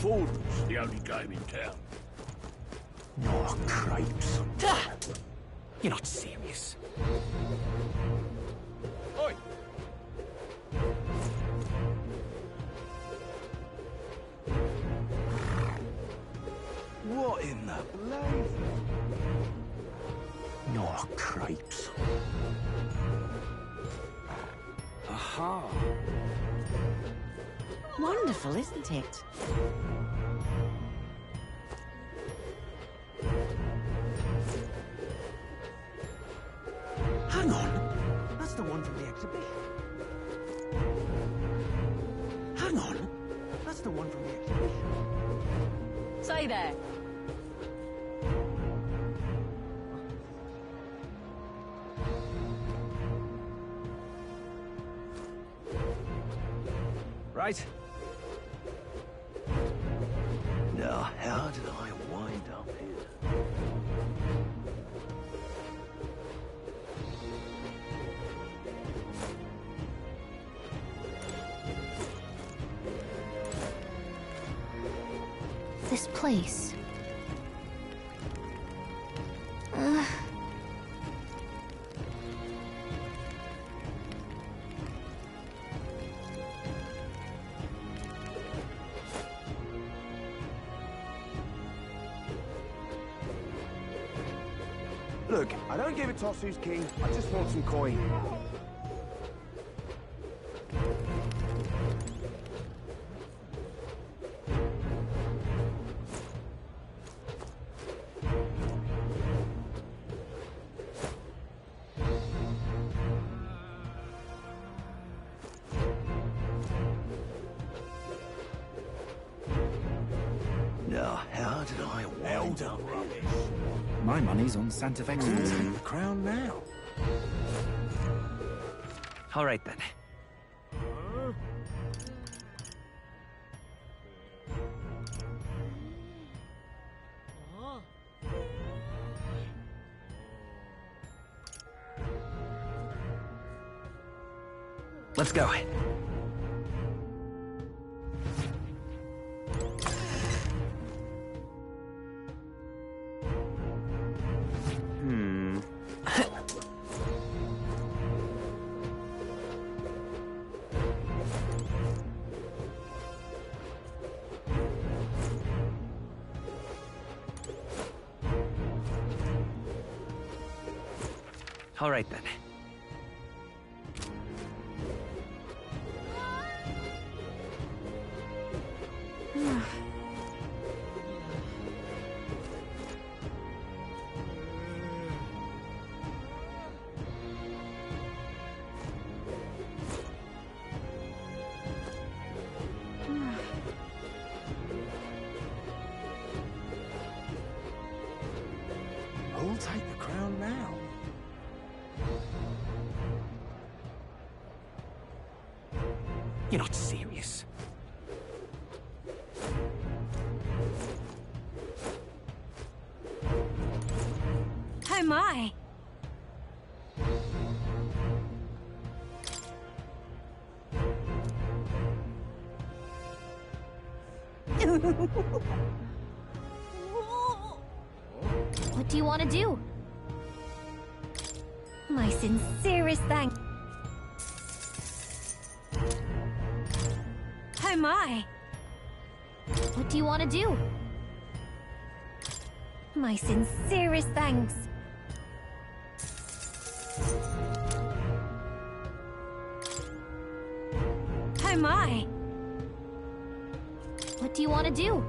Fort's the only game in town. Oh, cripes. You're not serious. Oi! What in the blaze? Oh, cripes. Aha. Wonderful, isn't it? Hang on. That's the one from the exhibition. Hang on. That's the one from the exhibition. Say there. Right. Now, how did I wind up here? This place. Look, I don't give a toss who's king. I just want some coin. Now, how did I wind up here? My money's on Santa Fe. Take the crown now. All right then. Let's go. All right then. Who'll take the crown now? You're not serious. Oh my! What do you want to do? My sincerest thanks. Oh my! What do you want to do? My sincerest thanks. Oh my! What do you want to do?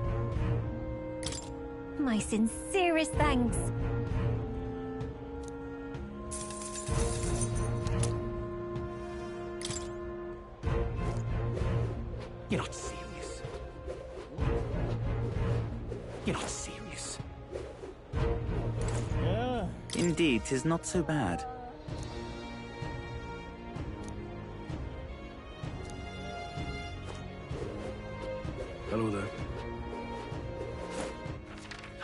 My sincerest thanks. You're not serious. You're not serious. Indeed, 'tis not so bad. Hello there.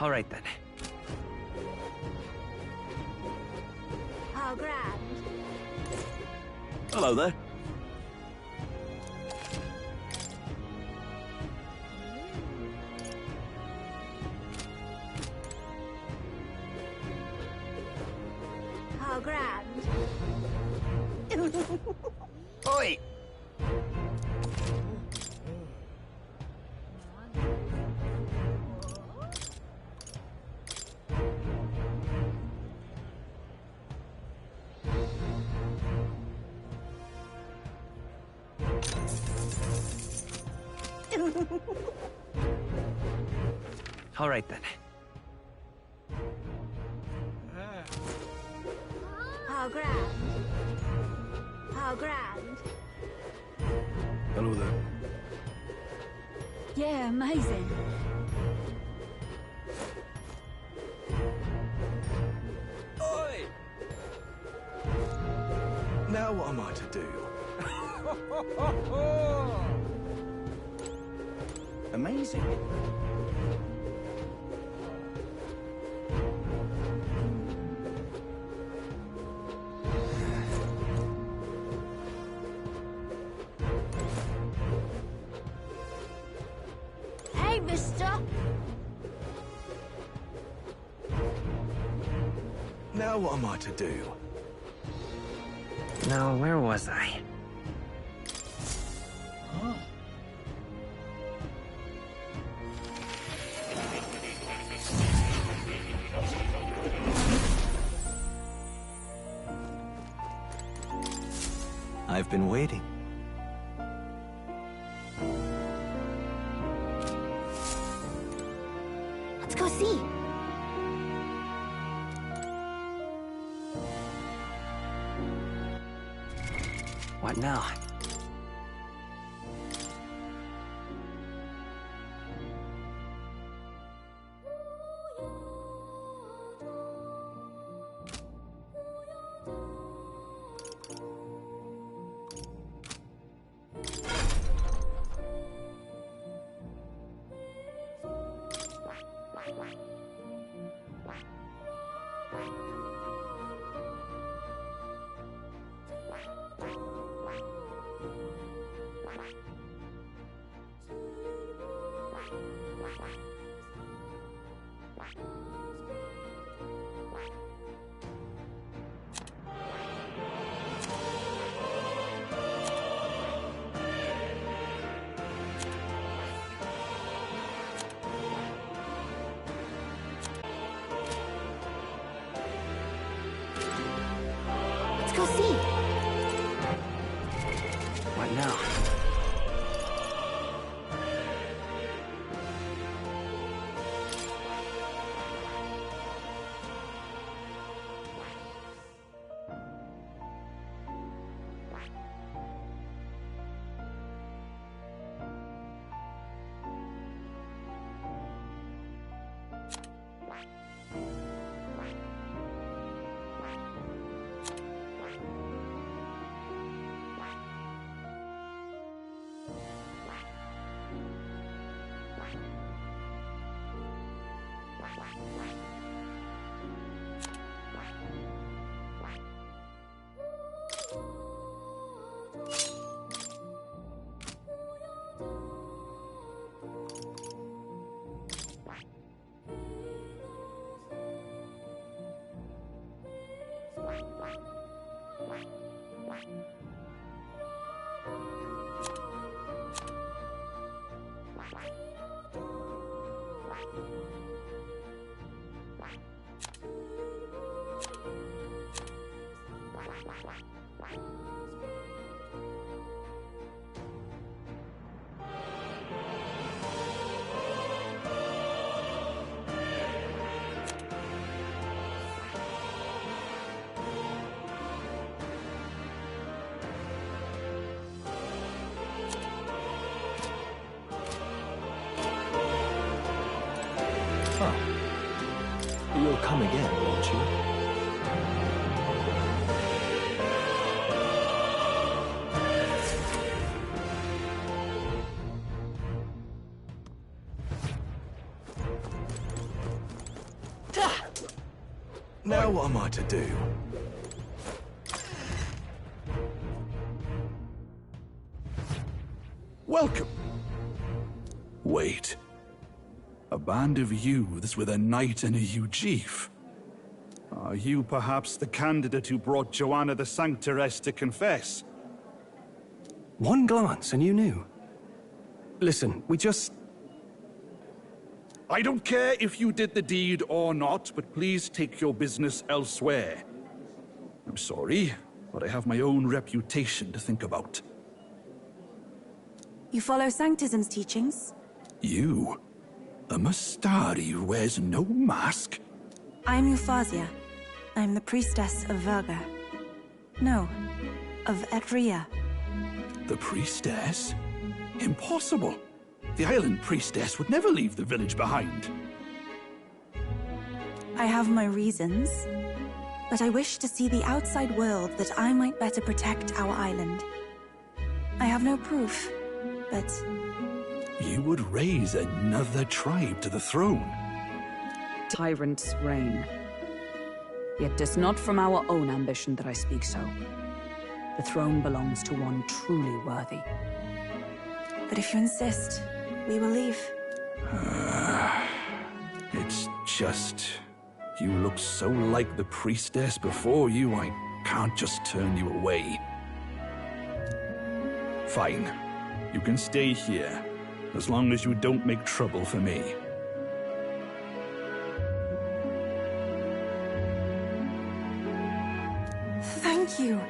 All right then. How grand. Hello there. Oi! All right then. How grand. How grand. Hello there. Yeah, amazing. Oi! Now what am I to do? Amazing. Hey, mister. Now what am I to do? Now, where was I? I've been waiting. Let's go see. What now? Let's go see. What now? You'll come again, won't you? Now what am I to do? Welcome. Wait. A band of youths with a knight and a Ujief. Are you perhaps the candidate who brought Joanna the Sanctoress to confess? One glance and you knew. Listen, we just... I don't care if you did the deed or not, but please take your business elsewhere. I'm sorry, but I have my own reputation to think about. You follow Sanctism's teachings? You? A Mastari who wears no mask? I'm Euphausia. I'm the priestess of Verga. No, of Etria. The priestess? Impossible! The island priestess would never leave the village behind. I have my reasons, but I wish to see the outside world that I might better protect our island. I have no proof, but... You would raise another tribe to the throne. Tyrant's reign. Yet 'tis not from our own ambition that I speak so. The throne belongs to one truly worthy. But if you insist, we will leave. It's just... You look so like the priestess before you, I can't just turn you away. Fine. You can stay here, as long as you don't make trouble for me. Thank you.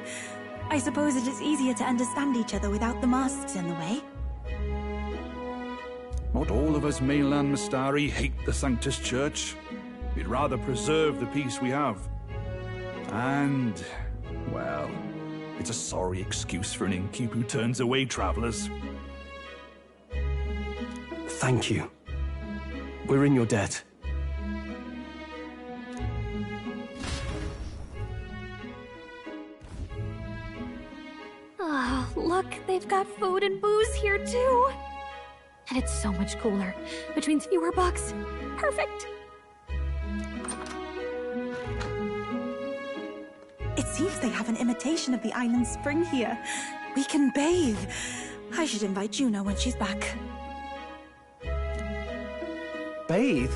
I suppose it is easier to understand each other without the masks in the way. Not all of us mainland Mastari hate the Sanctus Church. We'd rather preserve the peace we have. And, well, it's a sorry excuse for an innkeep who turns away travelers. Thank you. We're in your debt. Oh, look, they've got food and booze here too. And it's so much cooler, which means fewer bugs. Perfect. It seems they have an imitation of the island spring here. We can bathe. I should invite Juno when she's back. Bathe?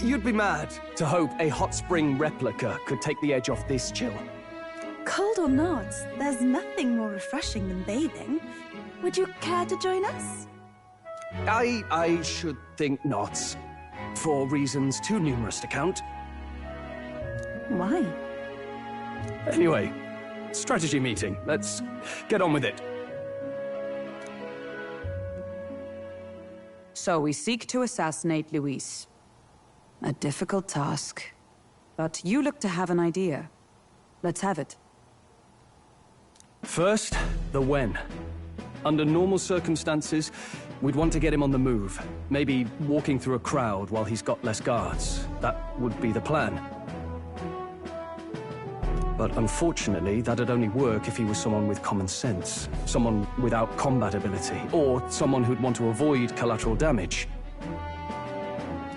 You'd be mad to hope a hot spring replica could take the edge off this chill. Cold or not, there's nothing more refreshing than bathing. Would you care to join us? I should think not. For reasons too numerous to count. Why? Anyway, strategy meeting. Let's get on with it. So we seek to assassinate Luis. A difficult task. But you look to have an idea. Let's have it. First, the when. Under normal circumstances, we'd want to get him on the move. Maybe walking through a crowd while he's got less guards. That would be the plan. But unfortunately, that'd only work if he was someone with common sense. Someone without combat ability. Or someone who'd want to avoid collateral damage.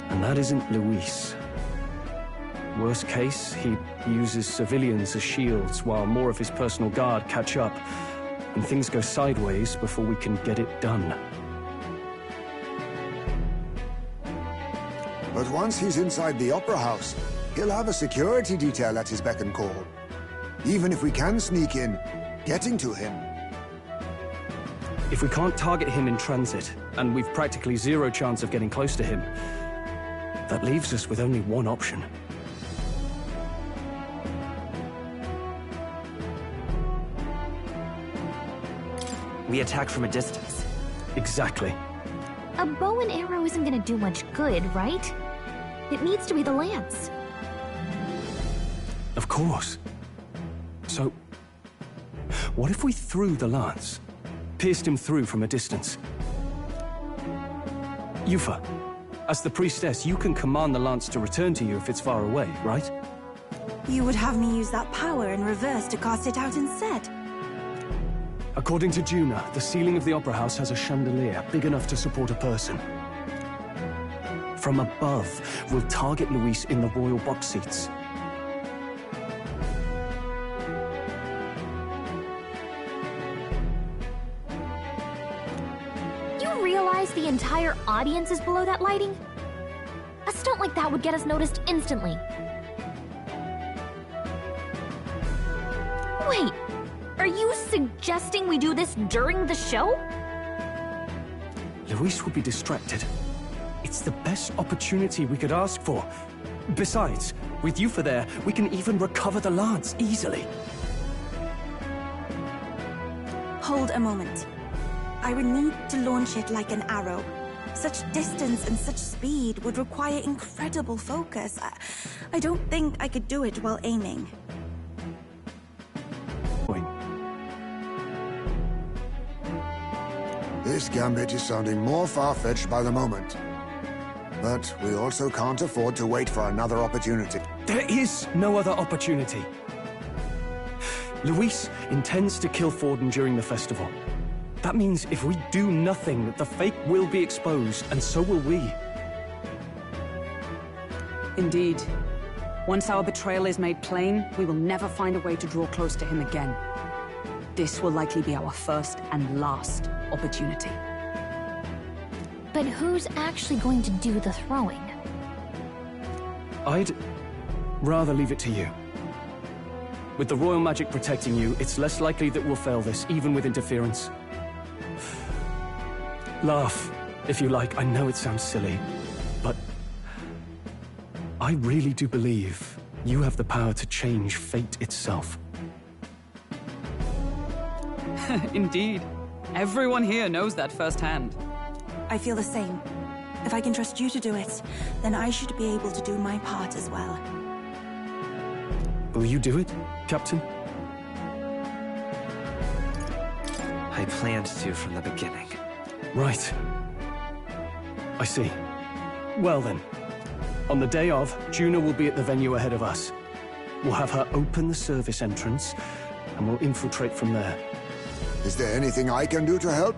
And that isn't Luis. Worst case, he uses civilians as shields while more of his personal guard catch up. And things go sideways before we can get it done. But once he's inside the Opera House, he'll have a security detail at his beck and call. Even if we can sneak in, getting to him. If we can't target him in transit, and we've practically zero chance of getting close to him, that leaves us with only one option. We attack from a distance. Exactly. A bow and arrow isn't gonna do much good, right? It needs to be the lance. Of course. So, what if we threw the lance? Pierced him through from a distance? Yufa, as the priestess, you can command the lance to return to you if it's far away, right? You would have me use that power in reverse to cast it out instead. According to Juna, the ceiling of the Opera House has a chandelier big enough to support a person. From above, we'll target Luis in the royal box seats. You realize the entire audience is below that lighting? A stunt like that would get us noticed instantly. Wait, are you suggesting we do this during the show? Luis will be distracted. It's the best opportunity we could ask for. Besides, with Yufa there, we can even recover the lance easily. Hold a moment. I would need to launch it like an arrow. Such distance and such speed would require incredible focus. I don't think I could do it while aiming. This gambit is sounding more far-fetched by the moment. But we also can't afford to wait for another opportunity. There is no other opportunity. Luis intends to kill Forden during the festival. That means if we do nothing, the fake will be exposed, and so will we. Indeed. Once our betrayal is made plain, we will never find a way to draw close to him again. This will likely be our first and last opportunity. But who's actually going to do the throwing? I'd rather leave it to you. With the royal magic protecting you, it's less likely that we'll fail this, even with interference. Laugh, if you like. I know it sounds silly, but I really do believe you have the power to change fate itself. Indeed. Everyone here knows that firsthand. I feel the same. If I can trust you to do it, then I should be able to do my part as well. Will you do it, Captain? I planned to from the beginning. Right. I see. Well then, on the day of, Juna will be at the venue ahead of us. We'll have her open the service entrance, and we'll infiltrate from there. Is there anything I can do to help?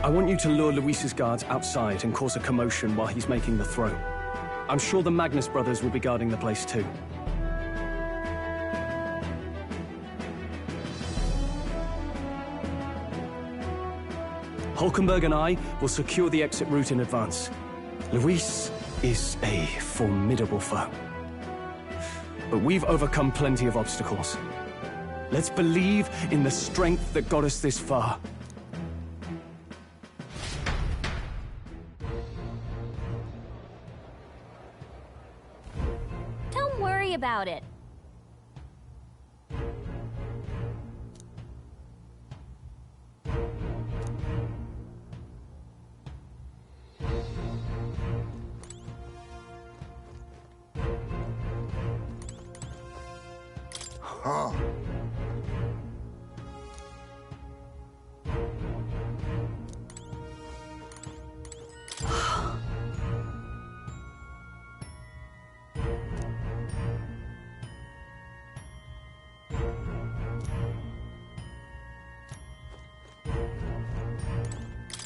I want you to lure Luis's guards outside and cause a commotion while he's making the throw. I'm sure the Magnus brothers will be guarding the place too. Hulkenberg and I will secure the exit route in advance. Luis is a formidable foe. But we've overcome plenty of obstacles. Let's believe in the strength that got us this far. Don't worry about it. Huh.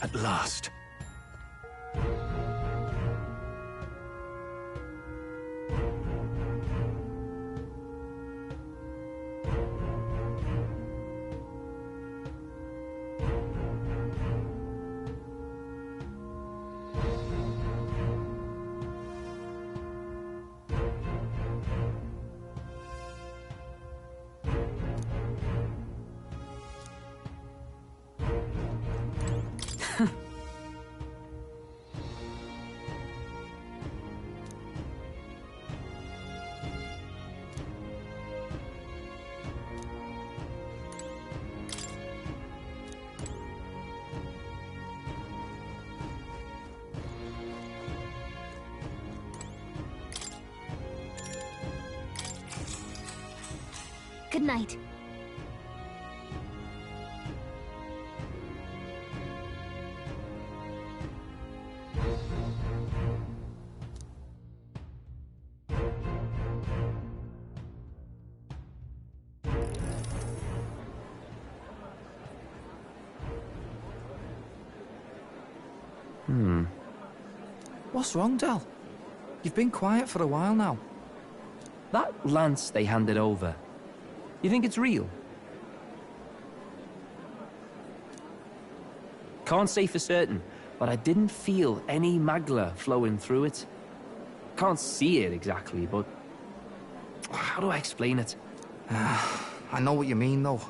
At last. Good night. What's wrong, Del? You've been quiet for a while now. That lance they handed over, you think it's real? Can't say for certain, but I didn't feel any magla flowing through it. Can't see it exactly, but How do I explain it? I know what you mean, though.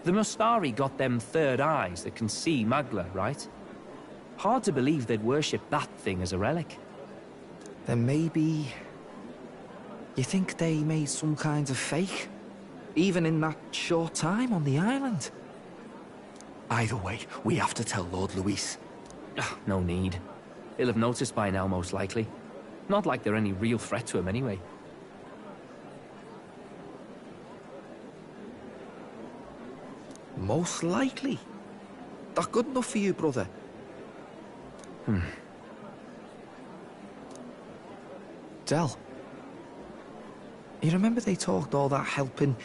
The Mustari got them third eyes that can see Magla, right? Hard to believe they'd worship that thing as a relic. Then maybe... You think they made some kind of fake? Even in that short time on the island? Either way, we have to tell Lord Luis. No need. He'll have noticed by now, most likely. Not like they're any real threat to him anyway. Most likely. That good enough for you, brother? Del. You remember they talked all that helping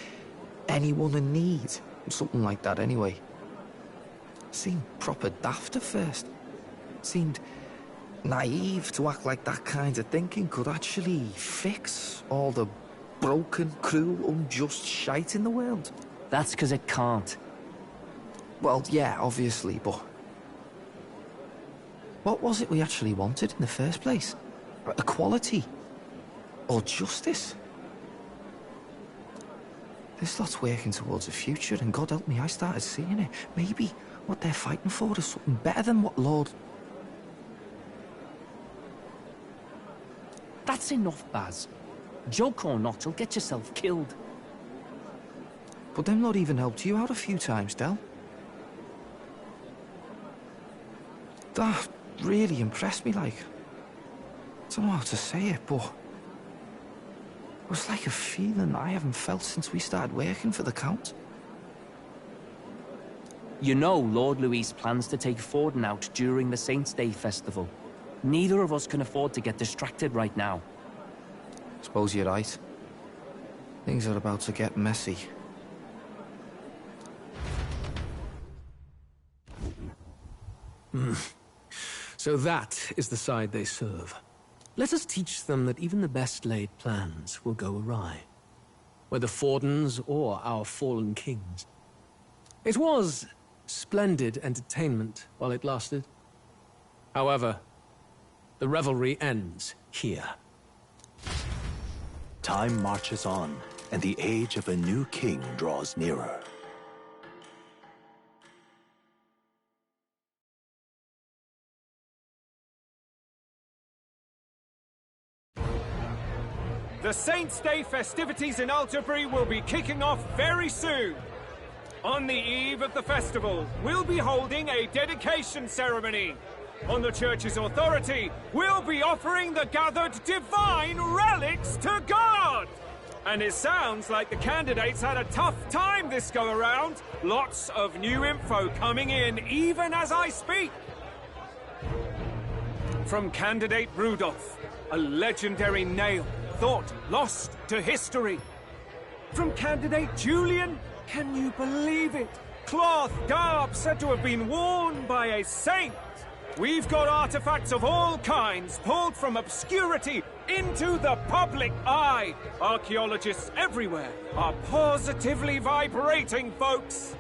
anyone in need? Something like that, anyway. Seemed proper daft at first. Seemed naive to act like that kind of thinking could actually fix all the broken, cruel, unjust shite in the world. That's because it can't. Well, yeah, obviously, but... What was it we actually wanted in the first place? Equality? Or justice? This lot's working towards a future, and God help me, I started seeing it. Maybe what they're fighting for is something better than what Lord... That's enough, Baz. Joke or not, you'll get yourself killed. But them not even helped you out a few times, Del. That really impressed me, like... I don't know how to say it, but... It was like a feeling I haven't felt since we started working for the Count. You know Lord Luis plans to take Forden out during the Saints' Day festival. Neither of us can afford to get distracted right now. Suppose you're right. Things are about to get messy. So that is the side they serve. Let us teach them that even the best laid plans will go awry. Whether Forden's or our fallen kings. It was splendid entertainment while it lasted. However, the revelry ends here. Time marches on, and the age of a new king draws nearer. The Saints' Day festivities in Alterbury will be kicking off very soon. On the eve of the festival, we'll be holding a dedication ceremony. On the church's authority, we'll be offering the gathered divine relics to God! And it sounds like the candidates had a tough time this go-around. Lots of new info coming in, even as I speak. From candidate Rudolph, a legendary nail, thought lost to history. From candidate Julian, can you believe it? Cloth garb said to have been worn by a saint. We've got artifacts of all kinds pulled from obscurity into the public eye. Archaeologists everywhere are positively vibrating, folks.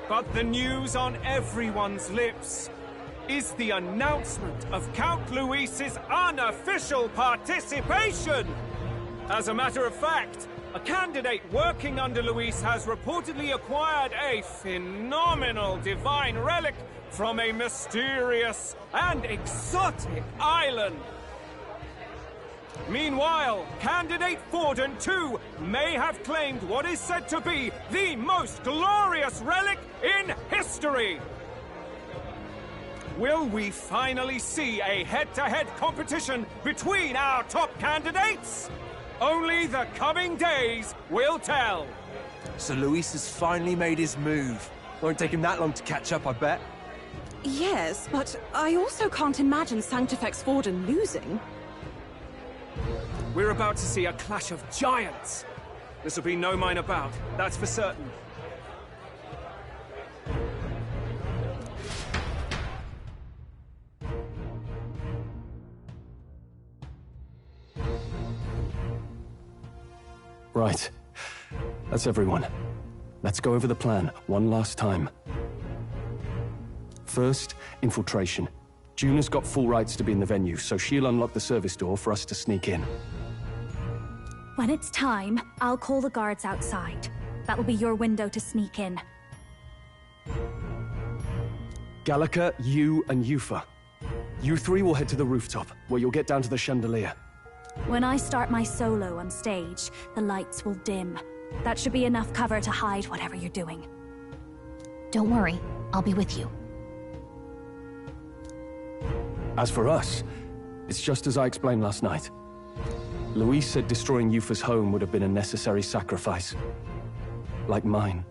But the news on everyone's lips is the announcement of Count Luis's unofficial participation. As a matter of fact, a candidate working under Luis has reportedly acquired a phenomenal divine relic from a mysterious and exotic island. Meanwhile, candidate Forden, too, may have claimed what is said to be the most glorious relic in history. Will we finally see a head-to-head competition between our top candidates? Only the coming days will tell. So Luis has finally made his move. Won't take him that long to catch up, I bet. Yes, but I also can't imagine Sanctifex Forden losing. We're about to see a clash of giants. This'll be no minor bout, that's for certain. Right. That's everyone. Let's go over the plan one last time. First, infiltration. Juna's got full rights to be in the venue, so she'll unlock the service door for us to sneak in. When it's time, I'll call the guards outside. That'll be your window to sneak in. Gallica, you and Yufa. You three will head to the rooftop, where you'll get down to the chandelier. When I start my solo on stage, the lights will dim. That should be enough cover to hide whatever you're doing. Don't worry, I'll be with you. As for us, it's just as I explained last night. Luis said destroying Yufa's home would have been a necessary sacrifice. Like mine.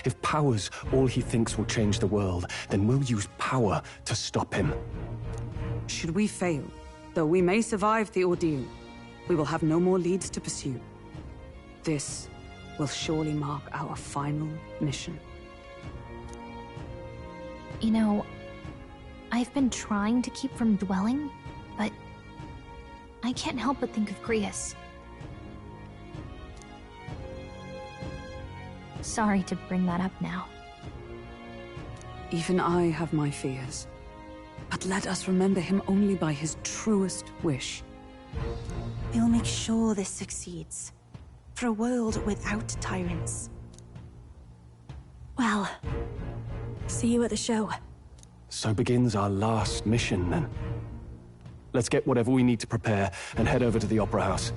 If power's all he thinks will change the world, then we'll use power to stop him. Should we fail, though we may survive the ordeal, we will have no more leads to pursue. This will surely mark our final mission. You know, I've been trying to keep from dwelling, but I can't help but think of Grius. Sorry to bring that up now. Even I have my fears. But let us remember him only by his truest wish. We'll make sure this succeeds. For a world without tyrants. Well, see you at the show. So begins our last mission, then. Let's get whatever we need to prepare and head over to the Opera House.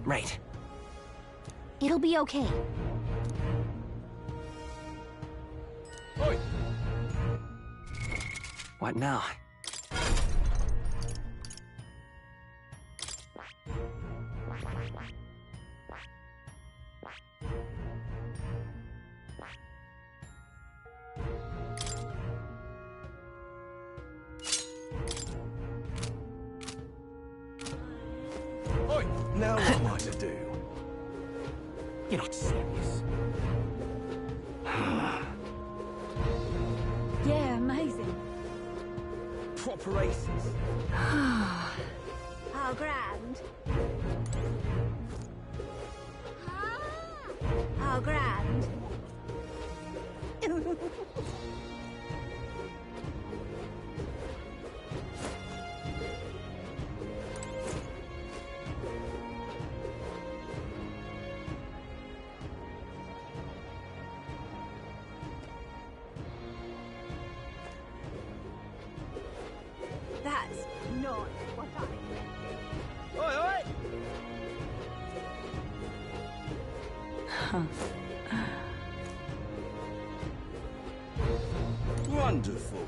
Right. It'll be okay. Oi! What now? Oi! Now what am I to do? You're not serious. Yeah, amazing. Proper races. How grand. How grand. That's not what I... Oi, oi! Wonderful.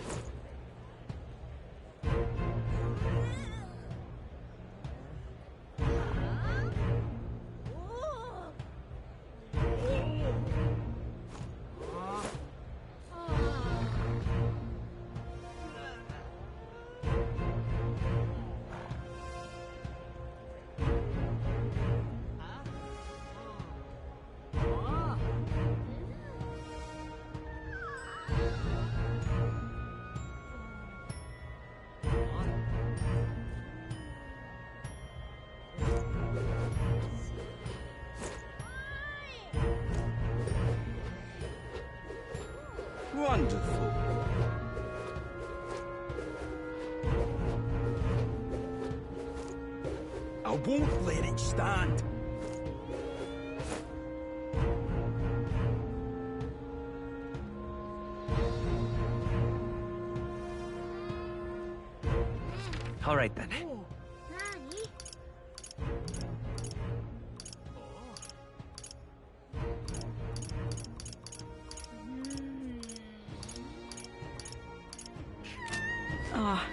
Wonderful. I won't let it stand. All right then. Ah,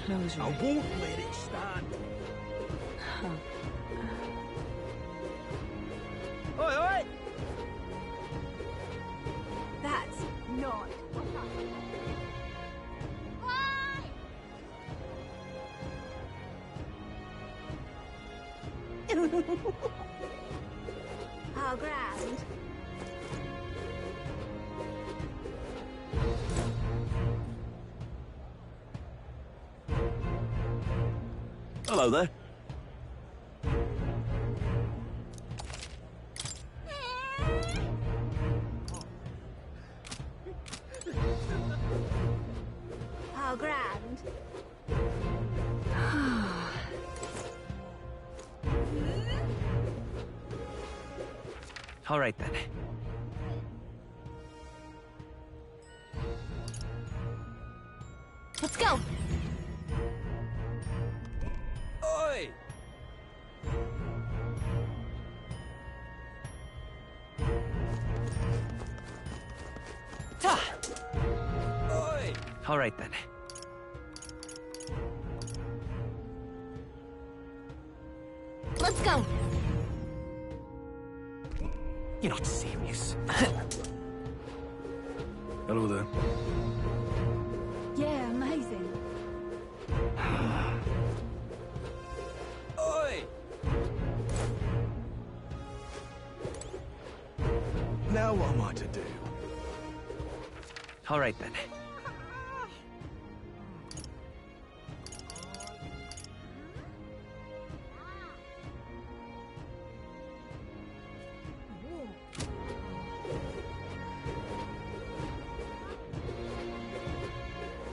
close I won't let it stand. Oi, oi! That's not what I... How grand. Hello there. All right then. Let's go! Oi! Ta! Oi! All right then. Let's go! You're not serious. Hello there. Yeah, amazing. Oi! Now what am I to do? All right then.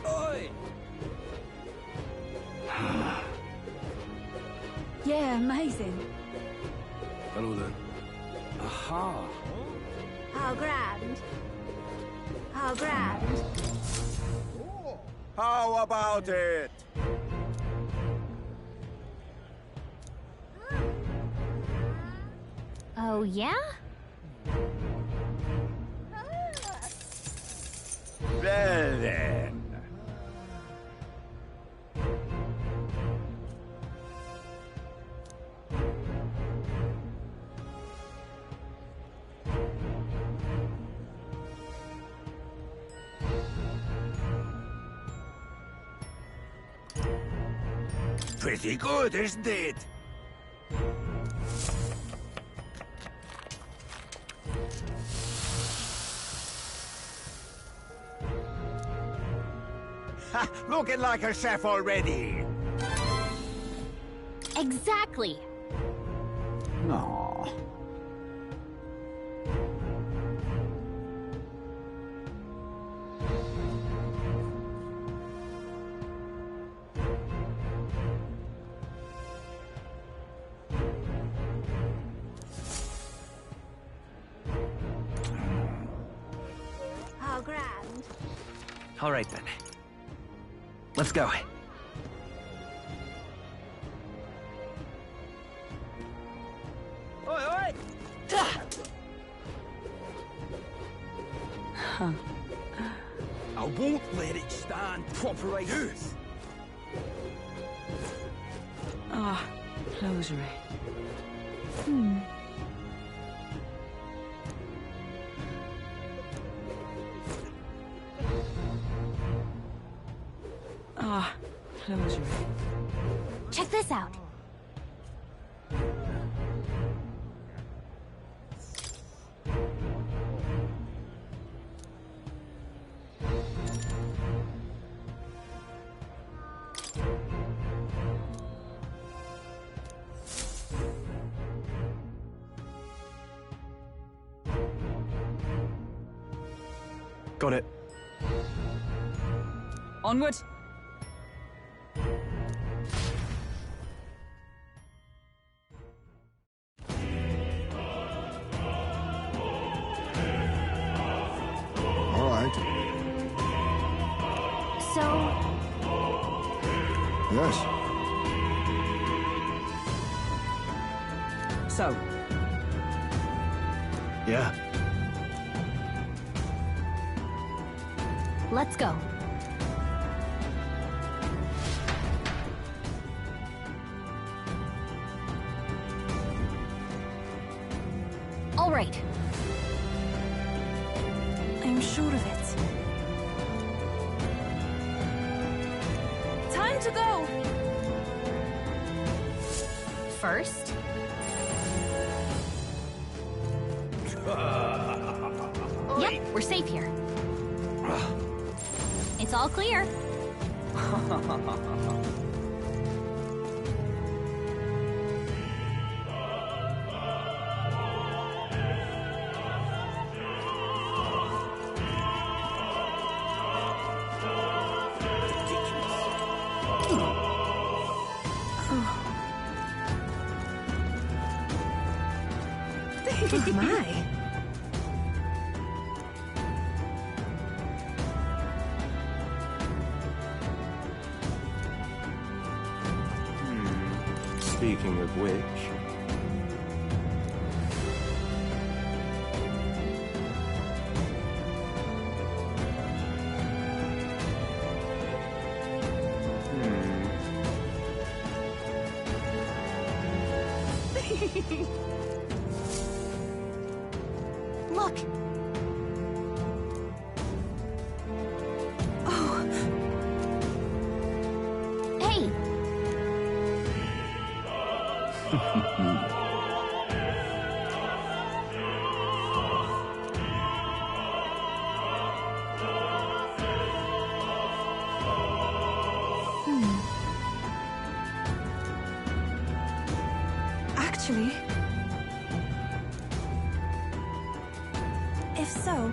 Oi! Yeah, amazing. Hello there. Aha! How grand. How grand. How about it? Oh, yeah? Well then. Pretty good, isn't it? Ha, looking like a chef already. Exactly! Aw. How grand. All right then. Let's go. Oi, oi! Huh. I won't let it stand proper use. Ah, closery. Ah, closery. Check this out. Got it. Onward! All right. So, Yes. So, Yeah. let's go. All right. I'm sure of it. Time to go! First, yep, we're safe here. It's all clear. Oh my. Speaking of which... Look! Oh. Hey! Actually... If so...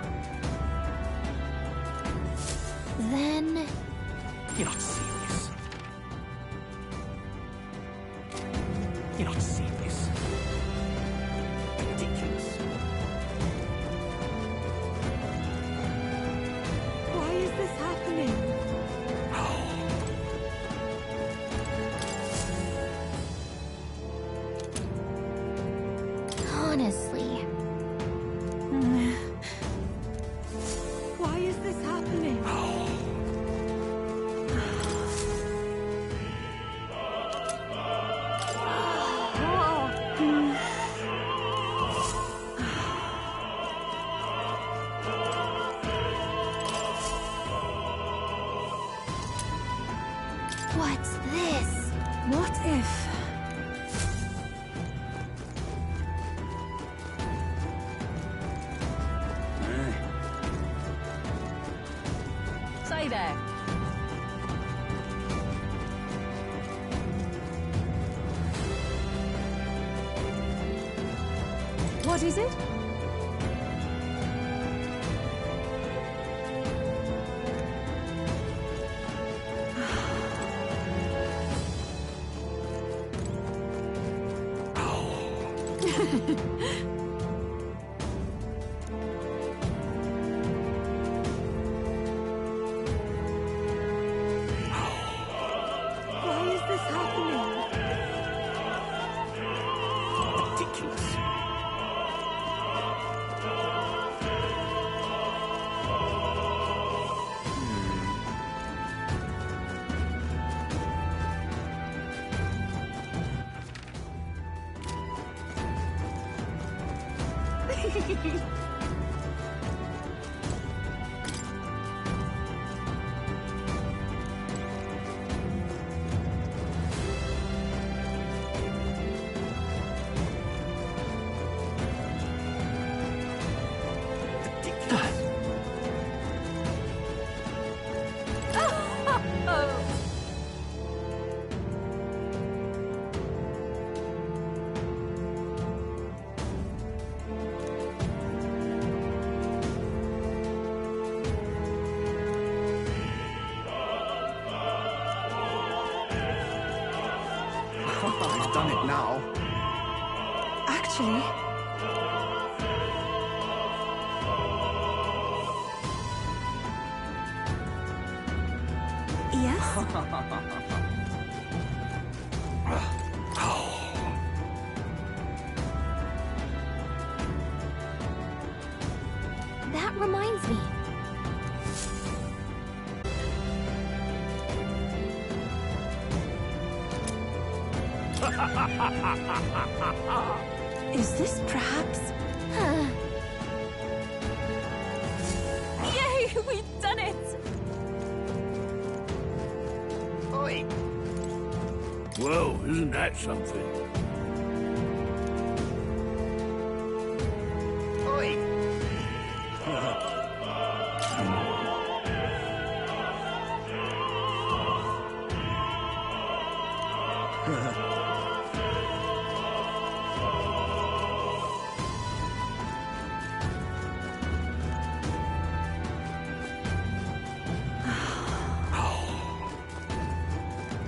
Then... You're not serious. You're not serious. Ridiculous. Why is this happening? Honestly... Why is this happening? What's this? What if... Say there. What is it? Why is this happening? Ridiculous. He's done it now. Actually... Yes? That reminds me. Is this perhaps... Yay! We've done it! Oi! Whoa, isn't that something? Oi!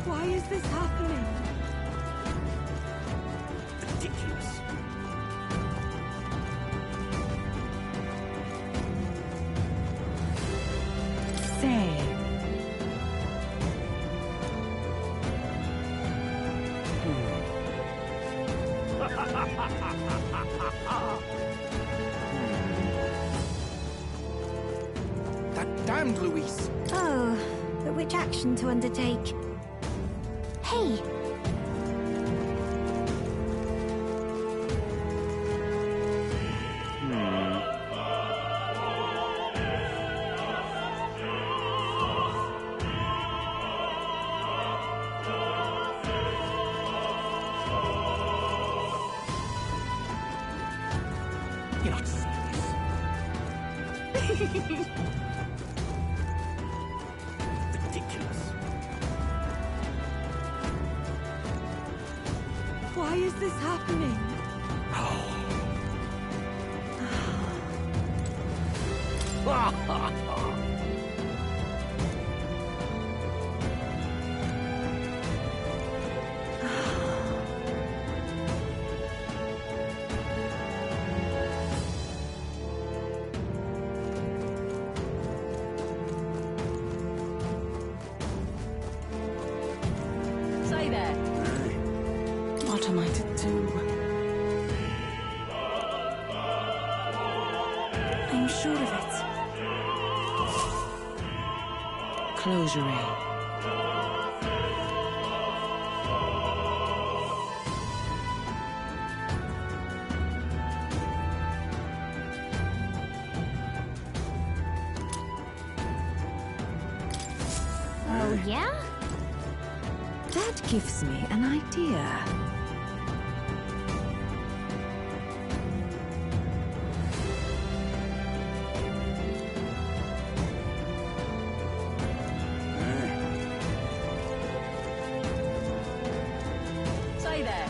Why is this happening? Ridiculous. Say. That damned Luis. Oh, but which action to undertake? Hey! You're not serious. Ridiculous. Why is this happening? Say there. What am I to do? I'm sure of it. Close your eye. Oh, yeah? That gives me an idea. Say there.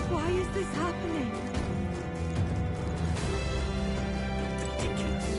Why is this happening? Ridiculous.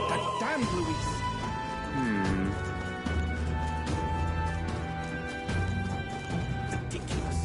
That damned Luis. Ridiculous.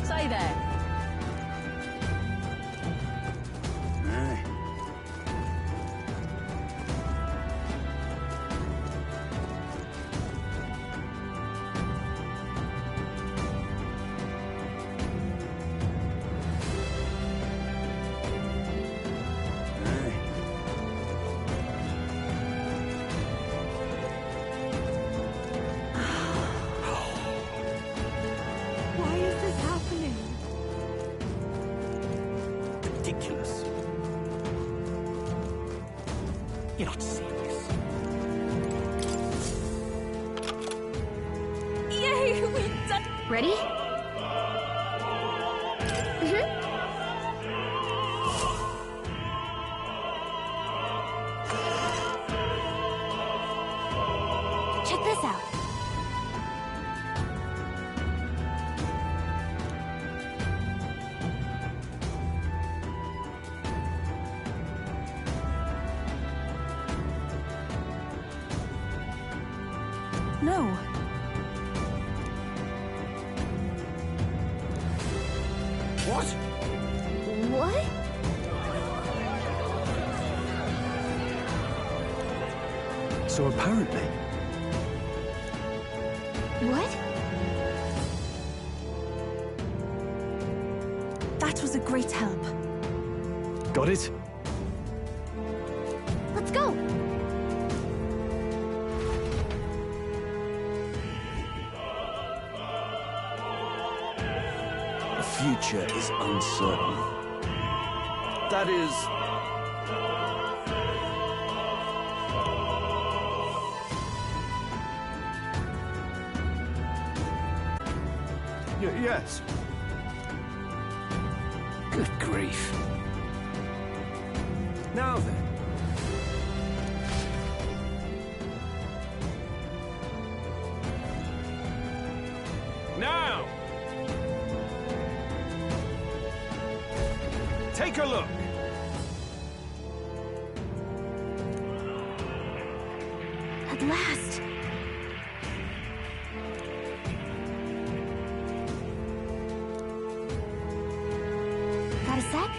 Say there. Why is this happening? you not see this? Yay, we've done. Ready? Check this out. No. What? What? So apparently, What? That was a great help. got it? Let's go. The future is uncertain. That is... Yes. Good grief. Now then. Now! Take a look. At last. Got a sec?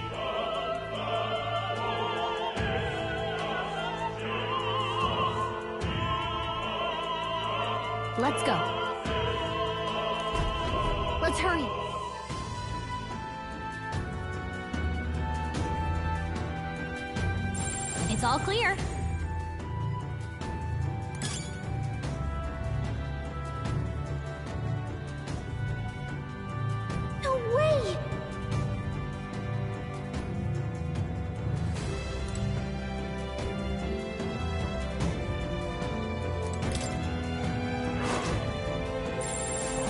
Let's go. Let's hurry. It's all clear. No way!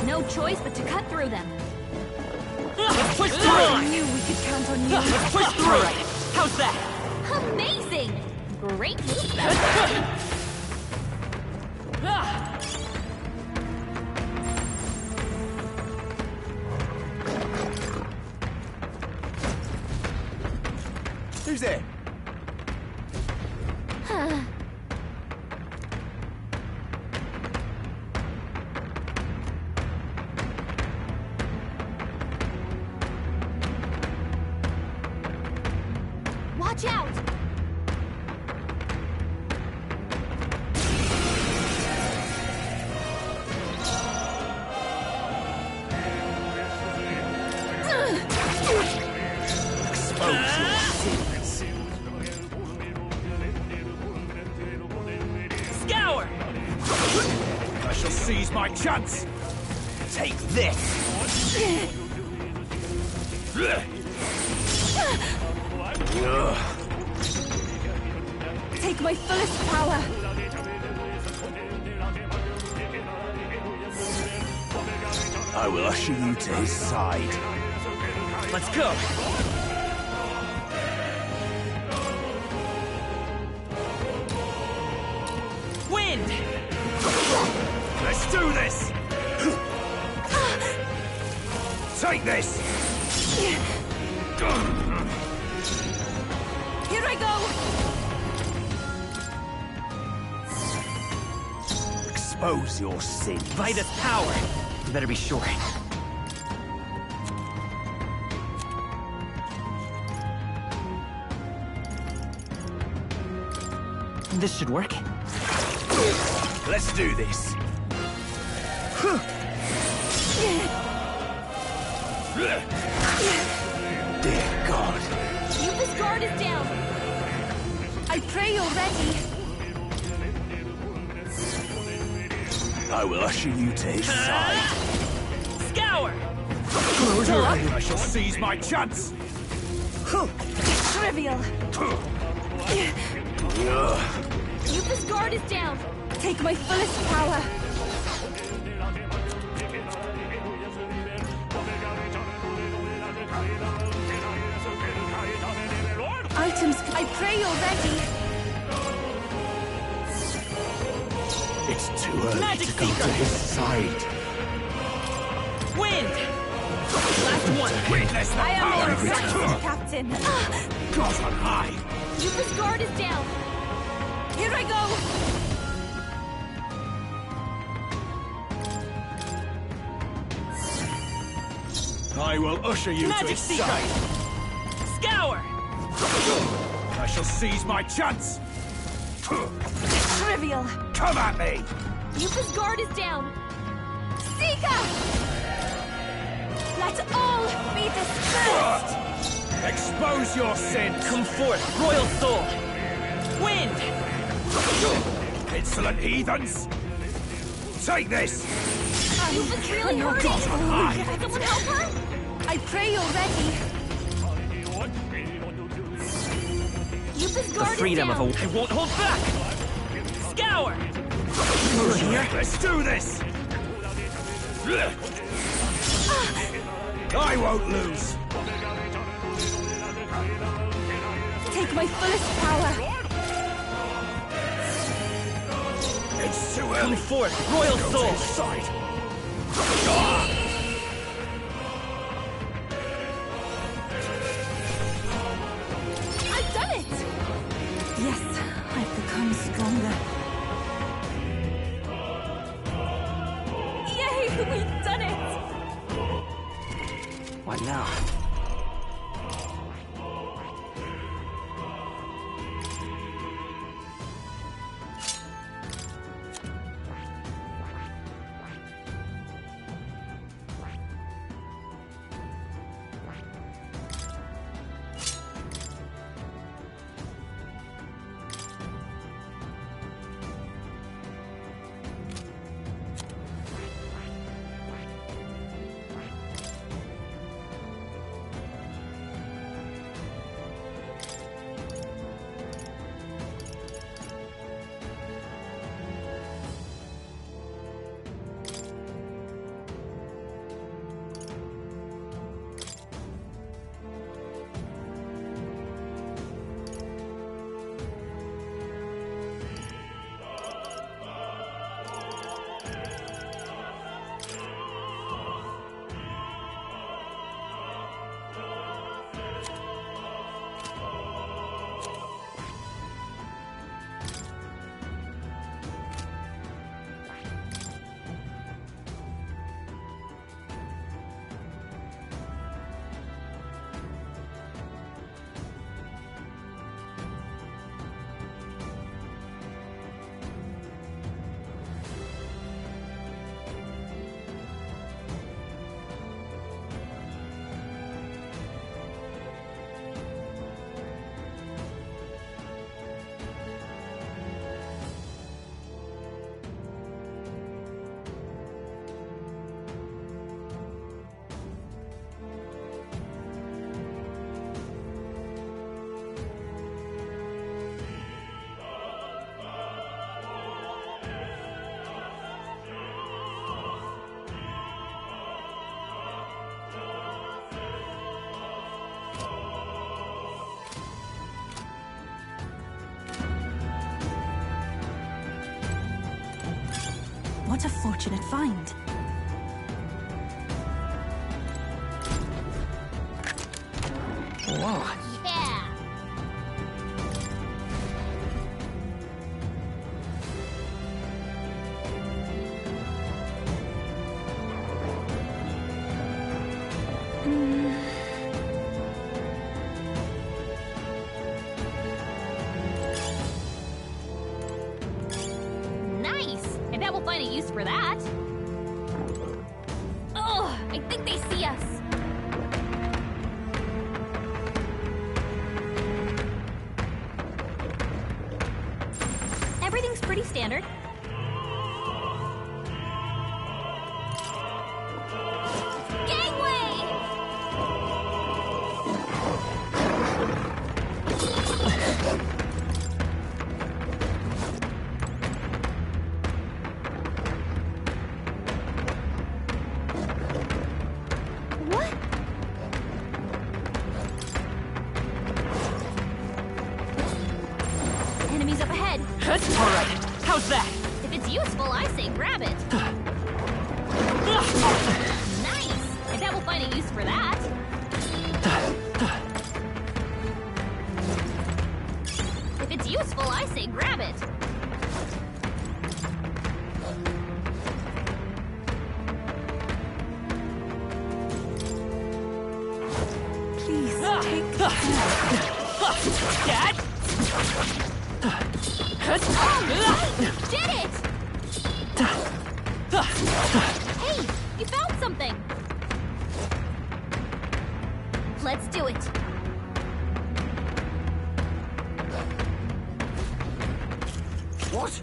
No choice but to cut through them. Let's push through! I knew we could count on you. Let's push through! All right. How's that? Amazing! Great move. Who's there? Watch out! Scour! I shall seize my chance! Take this! Take my fullest power. I will usher you to his side. Let's go! Wind! Let's do this! Take this! Here I go. Expose your sin. Vitus power! You better be sure. This should work. Let's do this. Dear God. Rufus guard is down. I pray you're ready. I will usher you to his side. Scour! I shall seize my chance! Trivial. Yupa's guard is down. Take my fullest power. Items, I pray you're ready. It's too early Magic to go Seeker. to his side. Wind! Last one! Witness the I am power the of return! uncertain captain. God on high! Yupa's guard is down. Here I go. I will usher you to Magic his Seeker. side. Scour! I shall seize my chance. Trivial. Come at me! Yupa's guard is down. Seeker! Let all be dispersed. Expose your sins! Come forth, Royal Soul! Wind! Insolent heathens! Take this! Yupa's really cannot hurting. go high. Can someone help her? I pray you're ready. Yupa's The guard is freedom down. of a... I won't hold back! Scour! Let's do this! I won't lose! Take my fullest power. It's too Come early! forth, Royal Go to Soul! his side! I've done it! Yes, I've become stronger. Yay, we've done it! What now? What a fortunate find. Wow. Yeah. Nice! I bet we'll find a use for that. Oh, I think they see us. Everything's pretty standard. Gangway! Alright, how's that? If it's useful, I say grab it. Nice! I bet we'll find a use for that. If it's useful, I say grab it. Please, take Dad? Did it! Hey, you found something! Let's do it. What?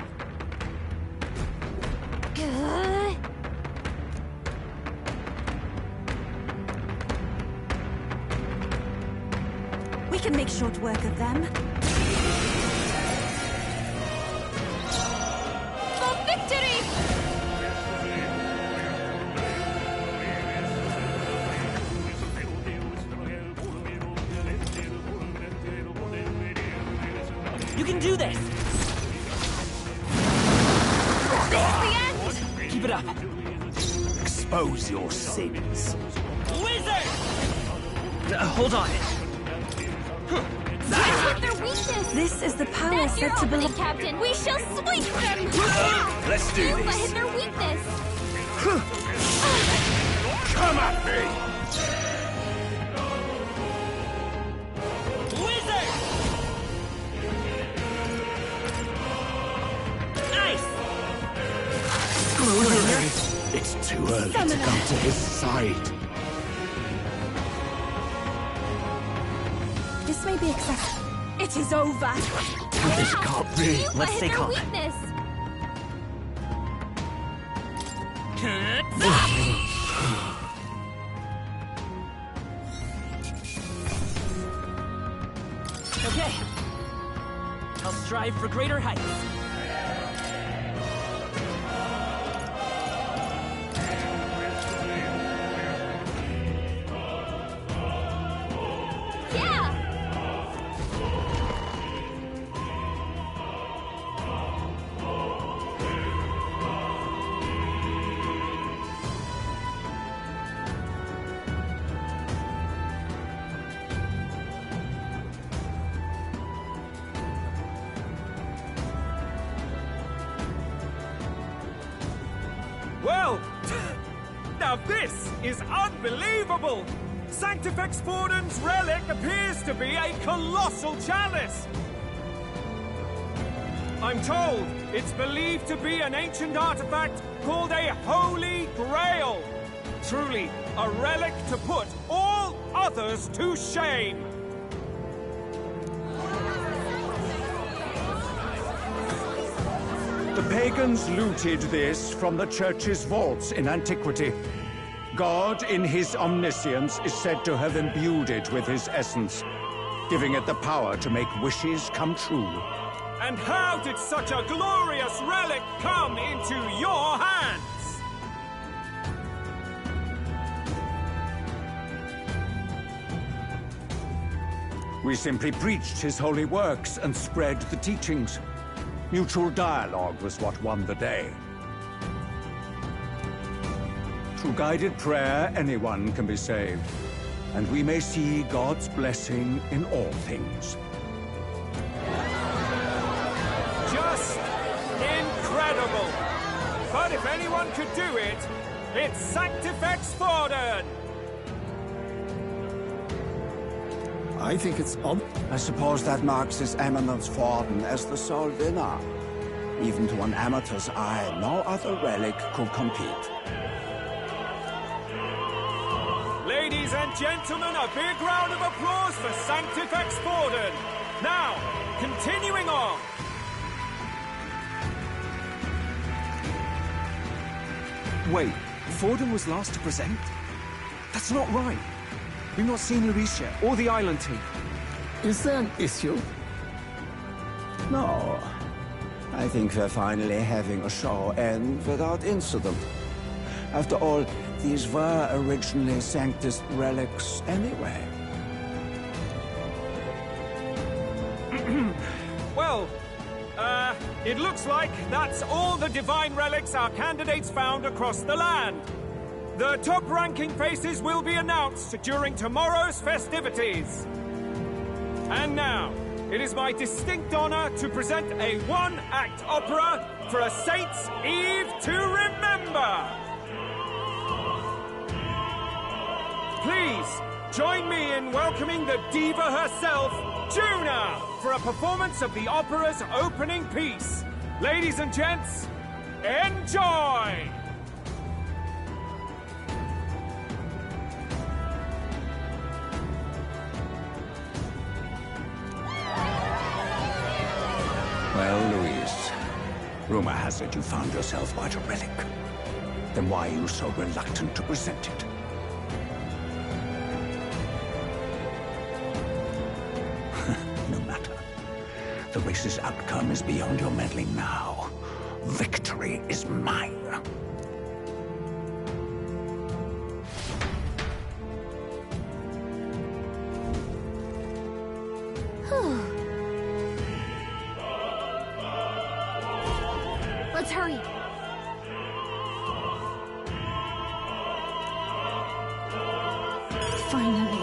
We can make short work of them. For victory! You can do this! This is the end! Keep it up. Expose your sins. Wizard! Hold on. With their weakness! This is the power That's your said to opening, belong. Captain! We shall sweep them! Let's do Alpha this. hit their weakness! Come at me! Wizard! Nice! It's too early to come to his side. This may be excessive. It is over. It can't be. Alpha Let's hit stay their calm. weakness! Okay. I'll strive for greater heights. Yeah! Well, now this is unbelievable! Sanctifex Forden's relic appears to be a colossal chalice! I'm told it's believed to be an ancient artifact called a Holy Grail! Truly, a relic to put all others to shame! The pagans looted this from the church's vaults in antiquity. God, in his omniscience, is said to have imbued it with his essence, giving it the power to make wishes come true. And how did such a glorious relic come into your hands? We simply preached his holy works and spread the teachings. Mutual dialogue was what won the day. Through guided prayer, anyone can be saved, and we may see God's blessing in all things. Just incredible! But if anyone could do it, it's Sanctifex Forden! I think it's on. I suppose that marks His Eminence Forden as the sole winner. Even to an amateur's eye, no other relic could compete. Ladies and gentlemen, a big round of applause for Sanctifex Forden! Now, continuing on! Wait, Forden was last to present? That's not right. We've not seen Luis yet, or the island team. Is there an issue? No. I think we're finally having a show end without incident. After all, these were originally Sanctus relics anyway. Well, It looks like that's all the divine relics our candidates found across the land. The top-ranking faces will be announced during tomorrow's festivities. And now, it is my distinct honor to present a one-act opera for a Saint's Eve to remember. Please, join me in welcoming the diva herself, Juna, for a performance of the opera's opening piece. Ladies and gents, enjoy! Well, Louise, rumor has it you found yourself quite a relic. Then why are you so reluctant to present it? No matter. The race's outcome is beyond your meddling now. Victory is mine. Let's hurry. Finally.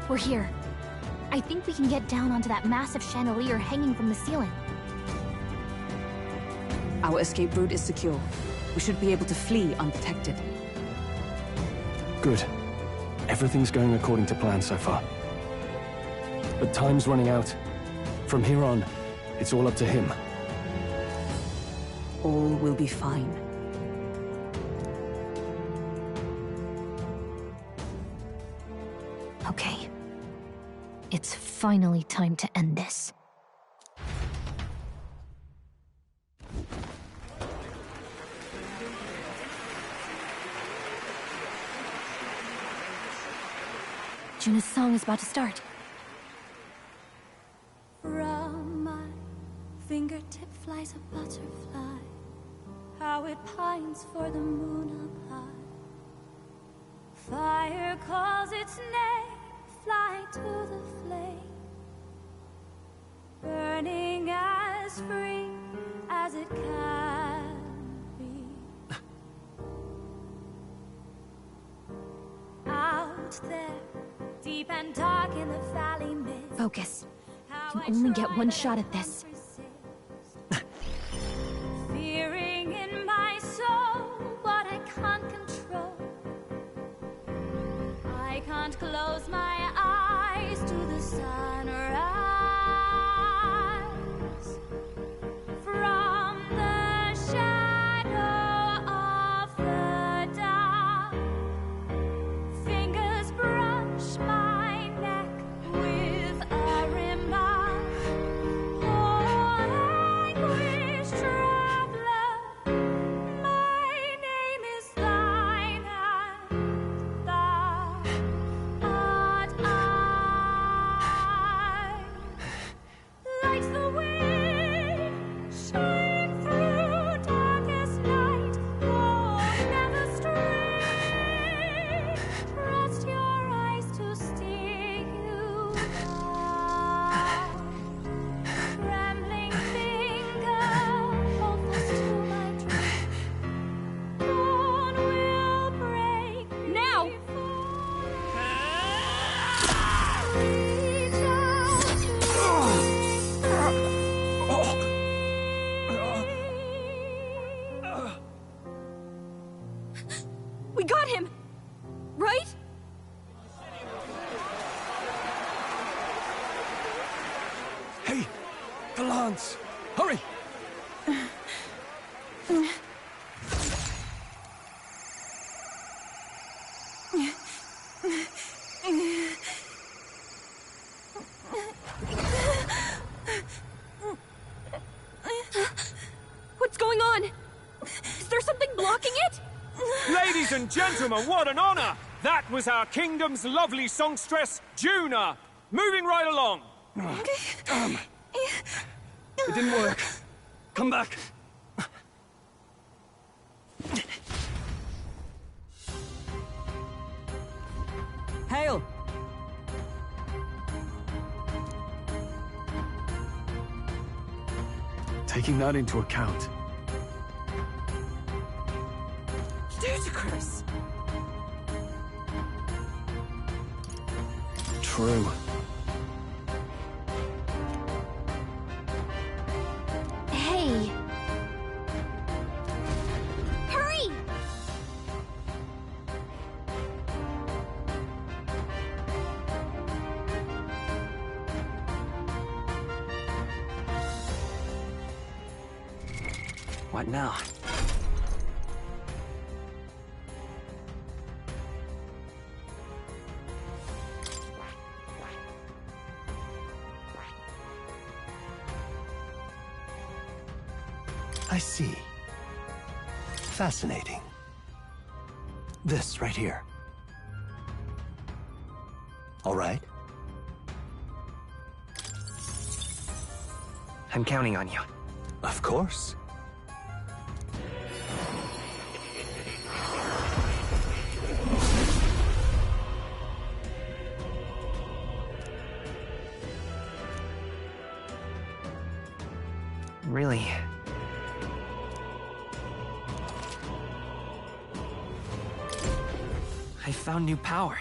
We're here. I think we can get down onto that massive chandelier hanging from the ceiling. Our escape route is secure. We should be able to flee undetected. Good. Everything's going according to plan so far. But time's running out. From here on, it's all up to him. All will be fine. Okay. It's finally time to end this. Juna's song is about to start. From my fingertip flies a butterfly, how it pines for the moon up high. Fire calls its name, fly to the flame, burning as free as it can be. Out there, deep and dark in the valley mist. Focus. You can only get one shot at this. Fearing in my soul what I can't control. I can't close my eyes to the sunrise. From the shadow of the dark, fingers brush my neck with a remark. Oh, anguish traveler, my name is thine, and thou art I. Like the wind, shine through darkest night. Oh, never stray. Trust your eyes to steer you right. Trembling finger, hopeless to my dream. Dawn will break now. Reach out to We got him! Right? Hey! The lance! Hurry! What's going on? Is there something blocking it? Ladies and gentlemen, what an honor! That was our kingdom's lovely songstress, Juna. Moving right along. It didn't work. Come back. Hail! Taking that into account, Ludicrous! true. Hey! Hurry! What now? I see. Fascinating. This right here. All right. I'm counting on you. Of course. Really? I found new power.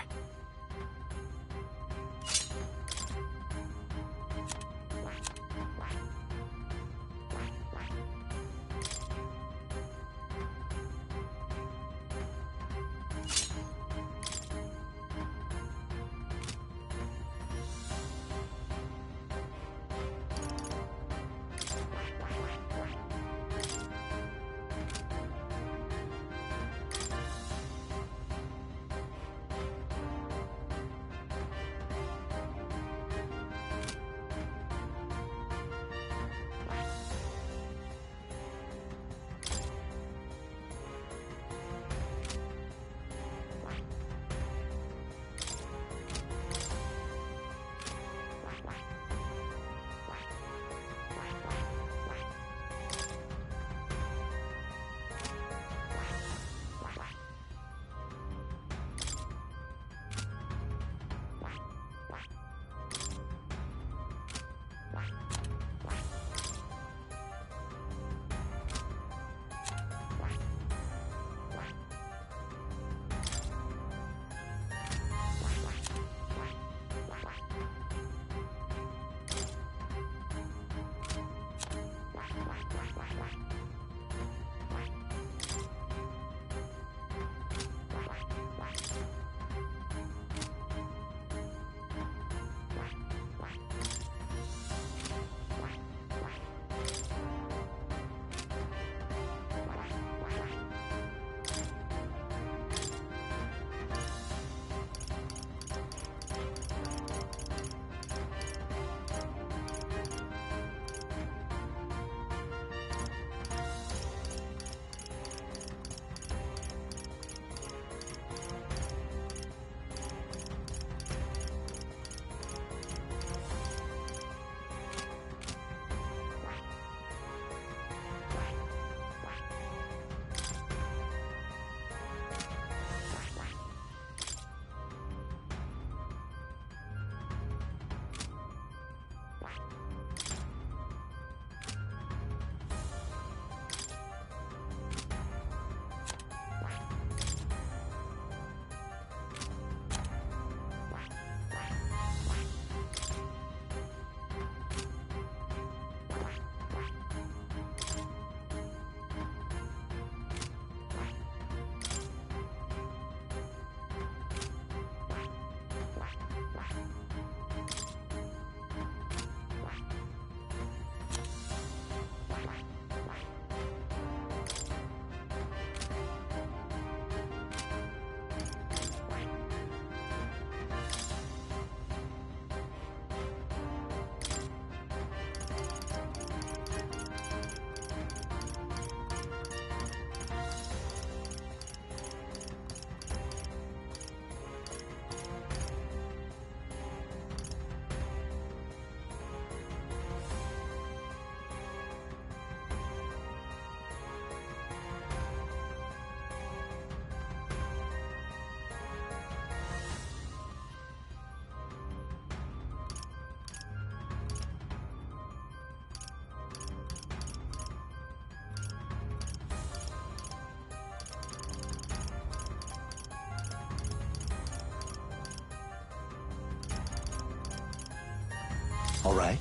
All right.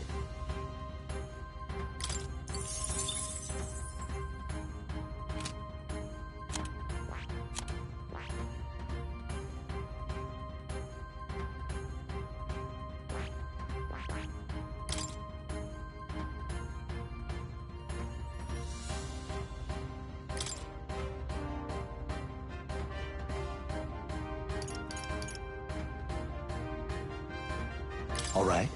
All right.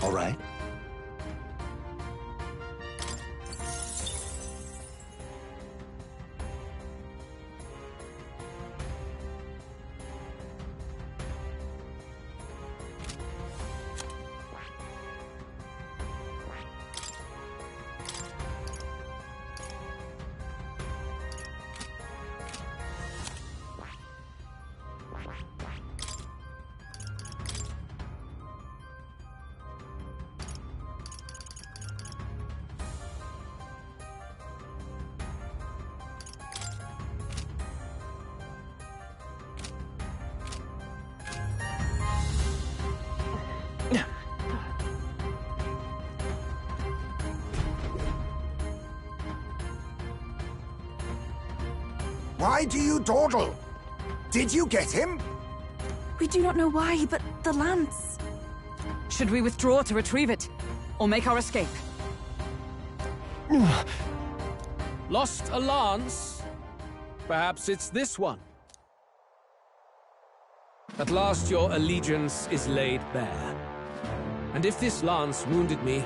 All right. Why do you dawdle? Did you get him? We do not know why, but the lance... Should we withdraw to retrieve it? Or make our escape? Lost a lance? Perhaps it's this one. At last your allegiance is laid bare. And if this lance wounded me,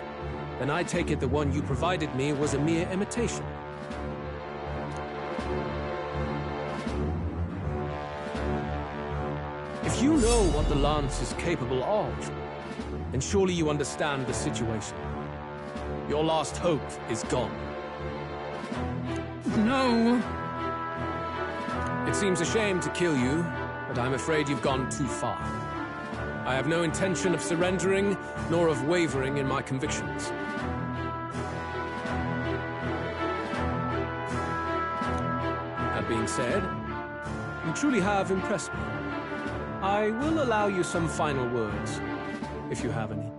then I take it the one you provided me was a mere imitation. If you know what the lance is capable of, then surely you understand the situation. Your last hope is gone. No! It seems a shame to kill you, but I'm afraid you've gone too far. I have no intention of surrendering, nor of wavering in my convictions. That being said, you truly have impressed me. I will allow you some final words, if you have any.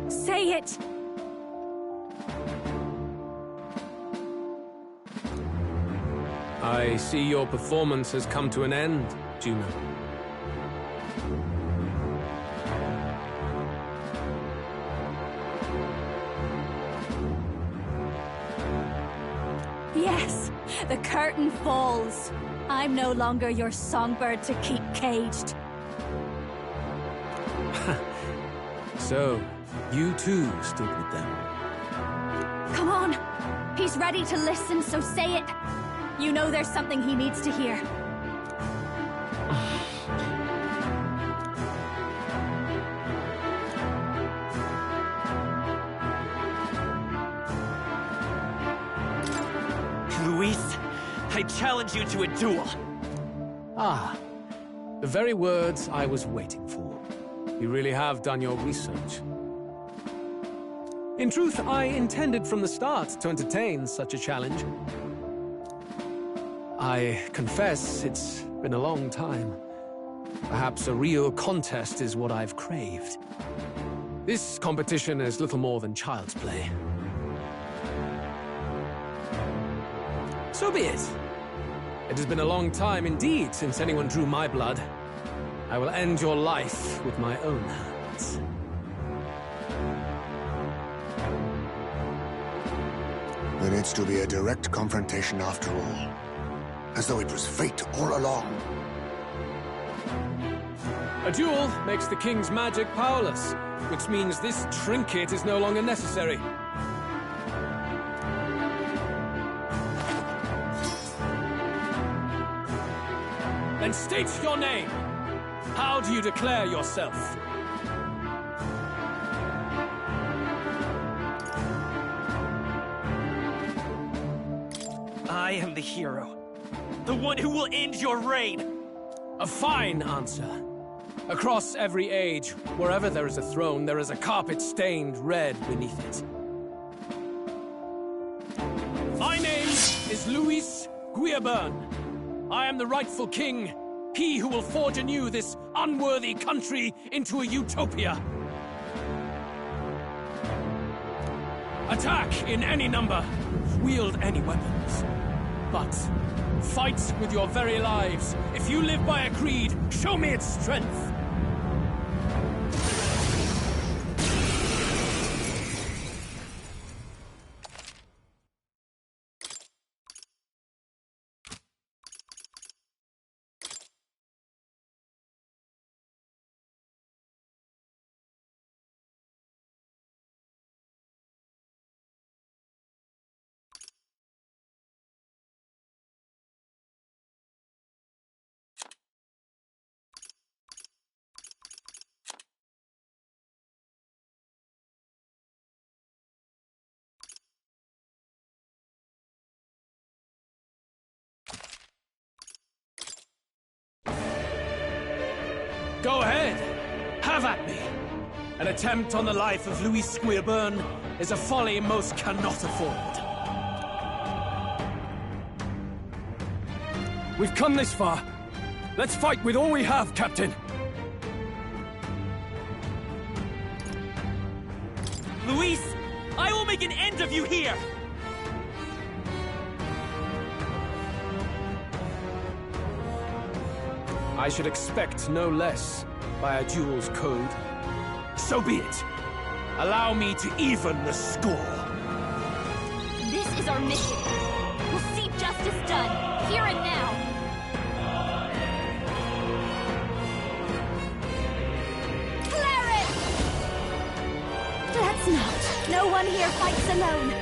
Say it! I see your performance has come to an end, Juno. Yes, the curtain falls. I'm no longer your songbird to keep caged. So, you too stood with them. Come on! He's ready to listen, so say it! You know there's something he needs to hear. I challenge you to a duel. Ah, the very words I was waiting for. You really have done your research. In truth, I intended from the start to entertain such a challenge. I confess it's been a long time. Perhaps a real contest is what I've craved. This competition is little more than child's play. So be it. It has been a long time indeed since anyone drew my blood. I will end your life with my own hands. Then it's to be a direct confrontation after all. As though it was fate all along. A duel makes the king's magic powerless, which means this trinket is no longer necessary. Then state your name. How do you declare yourself? I am the hero. The one who will end your reign. A fine answer. Across every age, wherever there is a throne, there is a carpet stained red beneath it. My name is Luis Guiabern. I am the rightful king, he who will forge anew this unworthy country into a utopia. Attack in any number, wield any weapons. But fight with your very lives. If you live by a creed, show me its strength. Go ahead. Have at me. An attempt on the life of Louis Squeerburn is a folly most cannot afford. We've come this far. Let's fight with all we have, Captain. Luis, I will make an end of you here! I should expect no less by a duel's code. So be it. Allow me to even the score. This is our mission. We'll see justice done, here and now. Clarence! Let's not. No one here fights alone.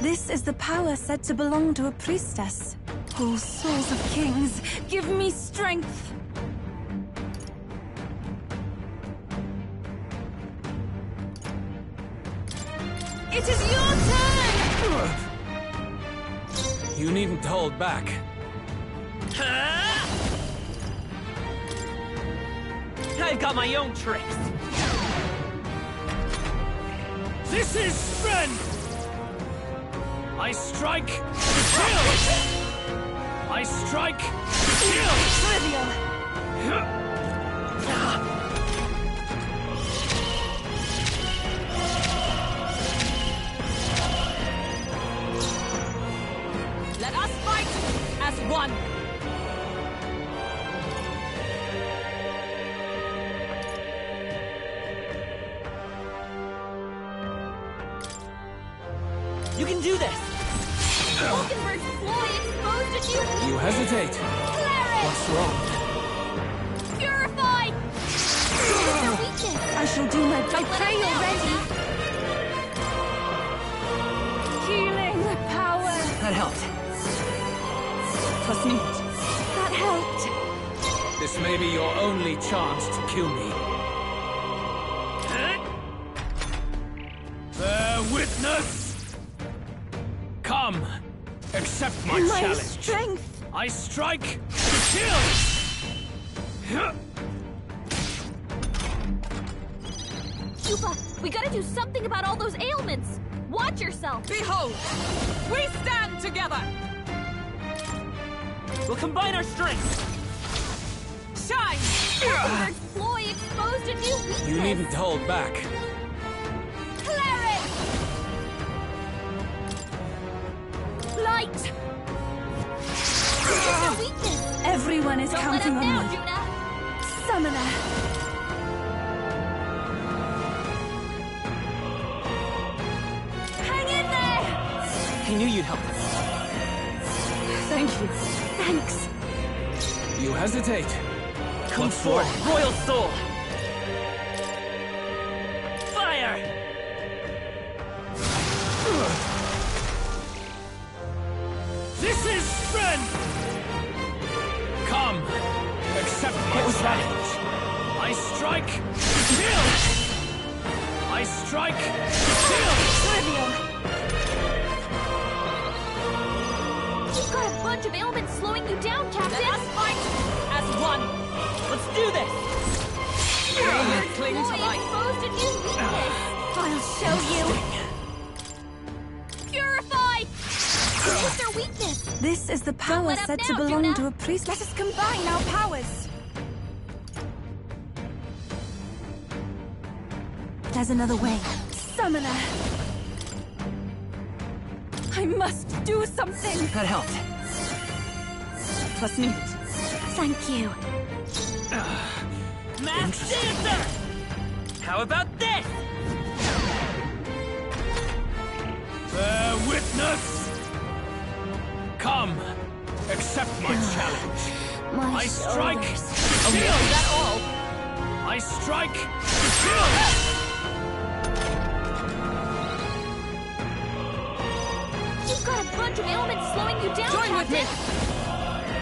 This is the power said to belong to a priestess. Oh, souls of kings, give me strength! It is your turn! You needn't hold back. I've got my own tricks. This is strength! I strike to kill! I strike to kill! Trivial! Let us fight as one! You can do this! Vulcanberg's ploy exposed to you! You hesitate. Cleric! What's wrong? Purify! Their weakness! I shall do my best. I pray you're ready! Healing power. That helped. Trust me. That helped. This may be your only chance to kill me. Bear witness! Come, accept my challenge. Strength. I strike, kill! Yupa, we gotta do something about all those ailments! Watch yourself! Behold! We stand together! We'll combine our strength! Shine! Vulcanberg's ploy exposed a new weakness! You needn't hold back. Cleric! Light! Their weakness! Everyone is Don't counting let on up now, me. Juna! Summoner. Hang in there! I knew you'd help. Thank you. Thanks. You hesitate. Come forth, Royal Soul! Fire! This is strength! Come, accept my challenge. I strike, kill! I strike, kill! You've got a bunch of ailments slowing you down, Captain! Let us fight as one! Let's do this! Cling to life! Exposed a new weakness! I'll show you. Purify! What's their weakness? This is the power let up said to now, belong Juna. to a priest. Let us combine our powers. There's another way. Summoner. I must do something. That helped. Trust me. Thank you. Mass Dancer! How about this? Bear witness! Come, accept my challenge. I strike, Oh, kill! is that all? I strike, kill! You've got a bunch of ailments slowing you down, Join with Captain! me!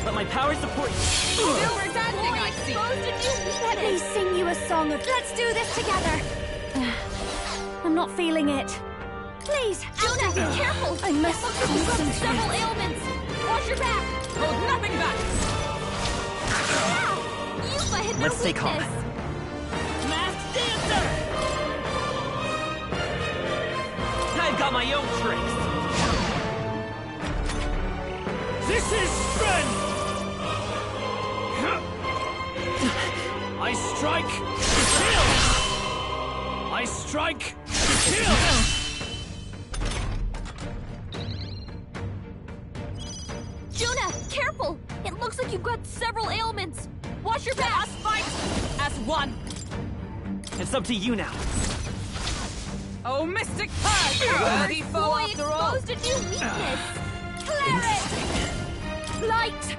Let my power support you. Still standing, I see! Exposed a new weakness! Let me sing you a song of. Let's do this together. I'm not feeling it. Please, Juna, be careful! I must You've got concentrate. several ailments! Watch your back! Hold nothing back! Ah! Yupa hit their Let's stay calm. weakness! Mass Dancer! I've got my own tricks. This is strength! I strike, kill! I strike, kill! Juna, careful! It looks like you've got several ailments! Watch your Let back! us fight as one! It's up to you now. Oh, Mystic Purge! Worthy foe Boy after all! exposed a new weakness! Cleric! Light!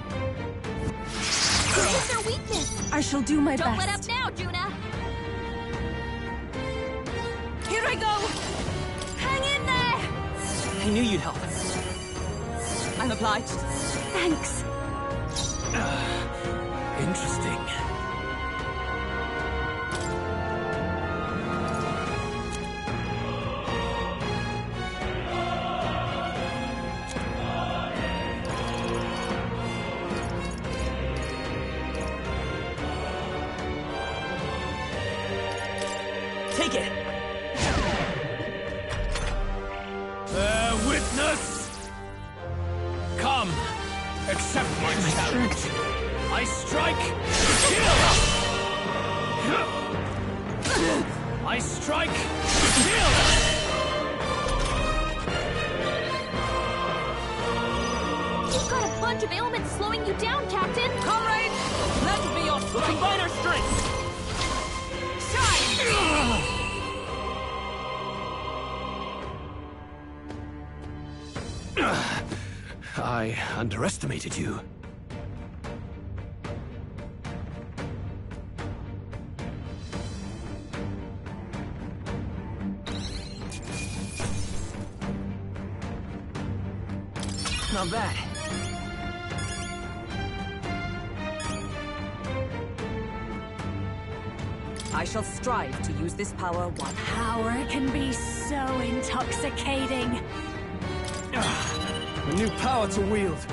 This is their weakness! I shall do my Don't best. let up now, Juna! Here I go. Hang in there! I knew you'd help. I'm obliged. Thanks. Interesting. Take it! Bear witness! Come, accept my challenge. I strike, kill! I strike, kill! You've got a bunch of ailments slowing you down, Captain! Comrades, lend me your We'll strength! combine our strength! Shine! I underestimated you. Not bad. I shall strive to use this power one. Power can be so intoxicating. A new power to wield.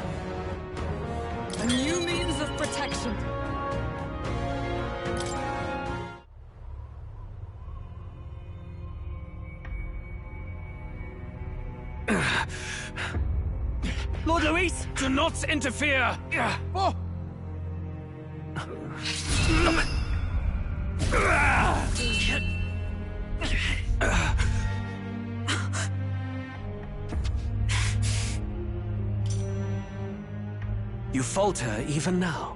A new means of protection. Lord Luis, do not interfere! Oh. You falter even now.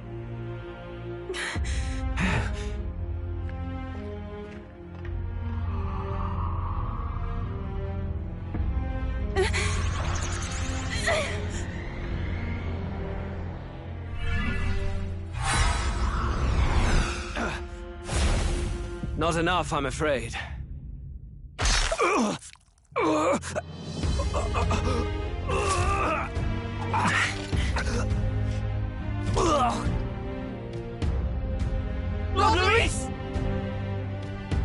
Not enough, I'm afraid. Lord Luis!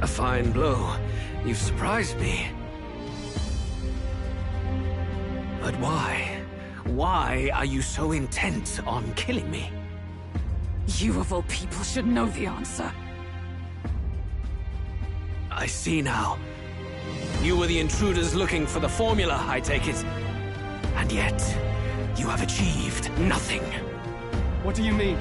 A fine blow. You've surprised me. But why? Why are you so intent on killing me? You of all people should know the answer. I see now. You were the intruders looking for the formula, I take it. And yet, you have achieved nothing. What do you mean?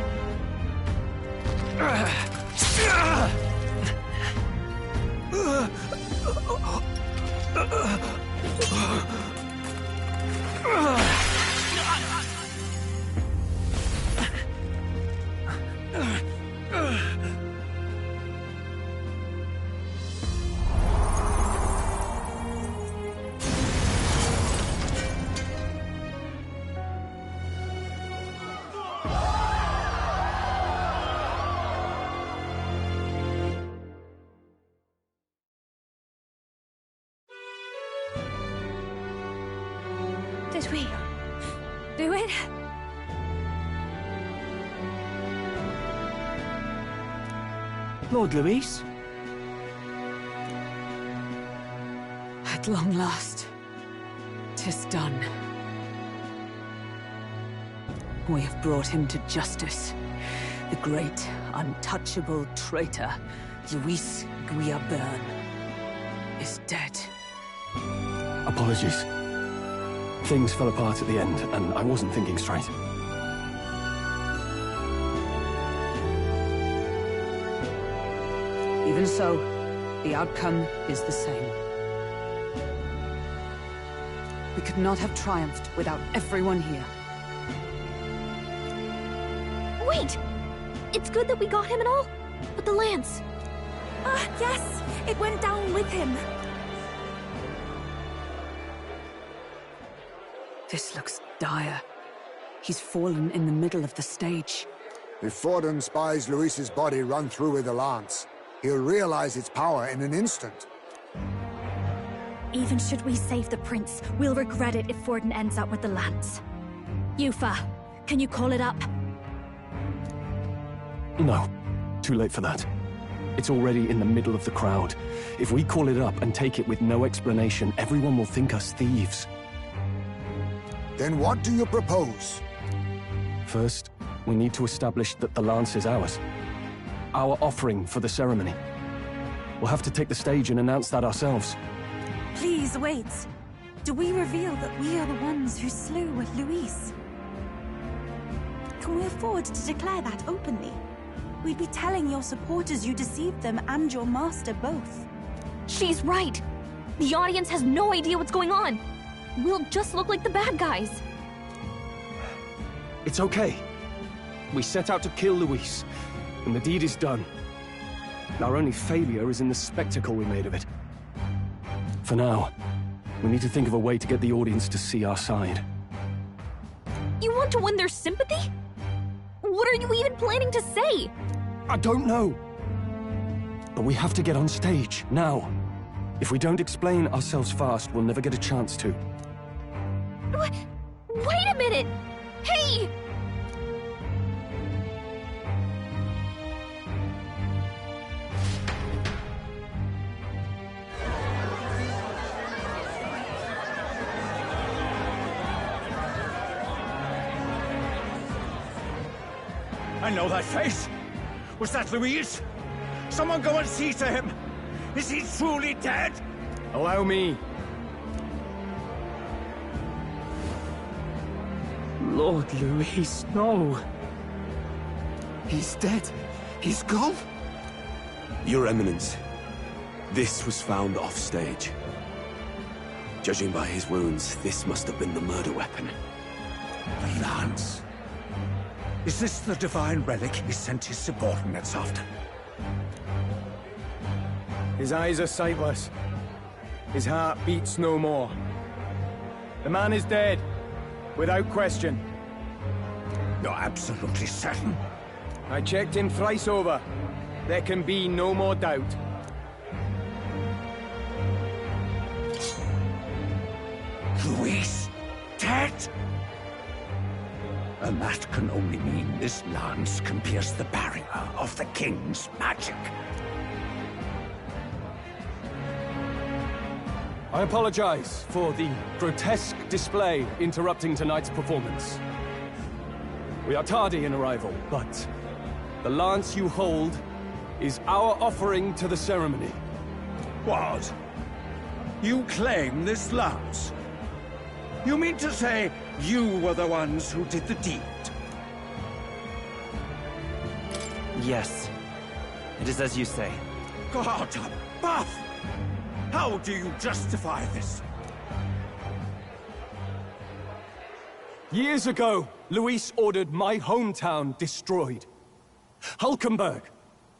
Did we do it? Lord Luis? At long last, 'tis done. We have brought him to justice. The great, untouchable traitor, Luis Guillabern, is dead. Apologies. Things fell apart at the end, and I wasn't thinking straight. Even so, the outcome is the same. We could not have triumphed without everyone here. Wait! It's good that we got him and all, but the lance... Yes! It went down with him! This looks dire. He's fallen in the middle of the stage. If Forden spies Luis's body run through with a lance, he'll realize its power in an instant. Even should we save the prince, we'll regret it if Forden ends up with the lance. Yufa, can you call it up? No. Too late for that. It's already in the middle of the crowd. If we call it up and take it with no explanation, everyone will think us thieves. Then what do you propose? First, we need to establish that the lance is ours. Our offering for the ceremony. We'll have to take the stage and announce that ourselves. Please wait. Do we reveal that we are the ones who slew Luis? Can we afford to declare that openly? We'd be telling your supporters you deceived them and your master both. She's right! The audience has no idea what's going on! We'll just look like the bad guys! It's okay. We set out to kill Luis, and the deed is done. Our only failure is in the spectacle we made of it. For now, we need to think of a way to get the audience to see our side. want to win their sympathy? What are you even planning to say? I don't know. But we have to get on stage, now. If we don't explain ourselves fast, we'll never get a chance to. Wait a minute! Hey! I know that face. Was that Louise? Someone go and see to him. Is he truly dead? Allow me. Lord Louis, no. He's dead. He's gone. Your Eminence, this was found off-stage. Judging by his wounds, this must have been the murder weapon. The lance. Is this the divine relic he sent his subordinates after? His eyes are sightless. His heart beats no more. The man is dead, without question. You're absolutely certain? I checked him thrice over. There can be no more doubt. Louis, dead? And that can only mean this lance can pierce the barrier of the King's magic. I apologize for the grotesque display interrupting tonight's performance. We are tardy in arrival, but the lance you hold is our offering to the ceremony. What? You claim this lance? You mean to say you were the ones who did the deed? Yes. It is as you say. God above! How do you justify this? Years ago, Luis ordered my hometown destroyed. Hulkenberg,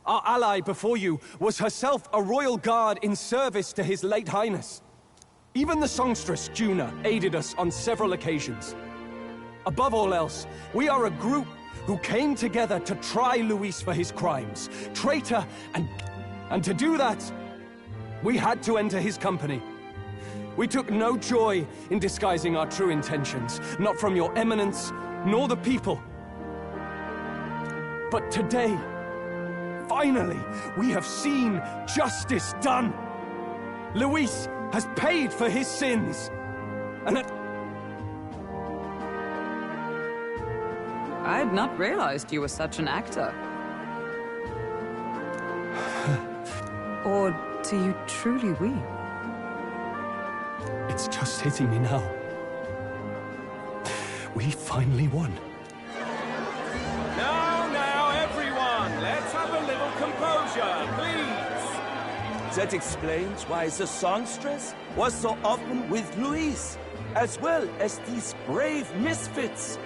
our ally before you, was herself a royal guard in service to His late Highness. Even the songstress, Juna, aided us on several occasions. Above all else, we are a group who came together to try Luis for his crimes. Traitor, and to do that, we had to enter his company. We took no joy in disguising our true intentions, not from your eminence, nor the people. But today, finally, we have seen justice done. Luis has paid for his sins, and I had not realized you were such an actor. Or do you truly weep? it's just hitting me now. We finally won. Now, everyone, let's have a little composure, please. That explains why the songstress was so often with Louise, as well as these brave misfits.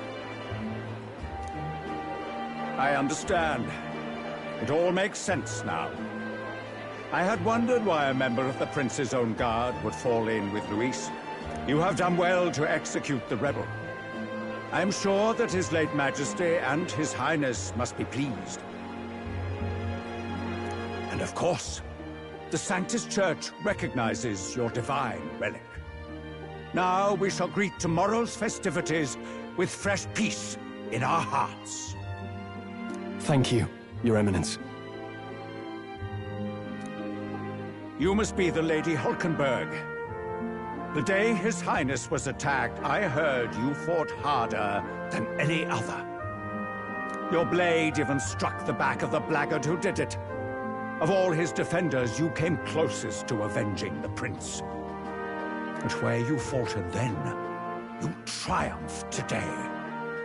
I understand. It all makes sense now. I had wondered why a member of the Prince's own guard would fall in with Louise. You have done well to execute the rebel. I am sure that His late Majesty and His Highness must be pleased. And of course, the Sanctus Church recognizes your divine relic. Now we shall greet tomorrow's festivities with fresh peace in our hearts. Thank you, Your Eminence. You must be the Lady Hulkenberg. The day His Highness was attacked, I heard you fought harder than any other. Your blade even struck the back of the blackguard who did it. Of all his defenders, you came closest to avenging the prince. But where you faltered then, you triumphed today.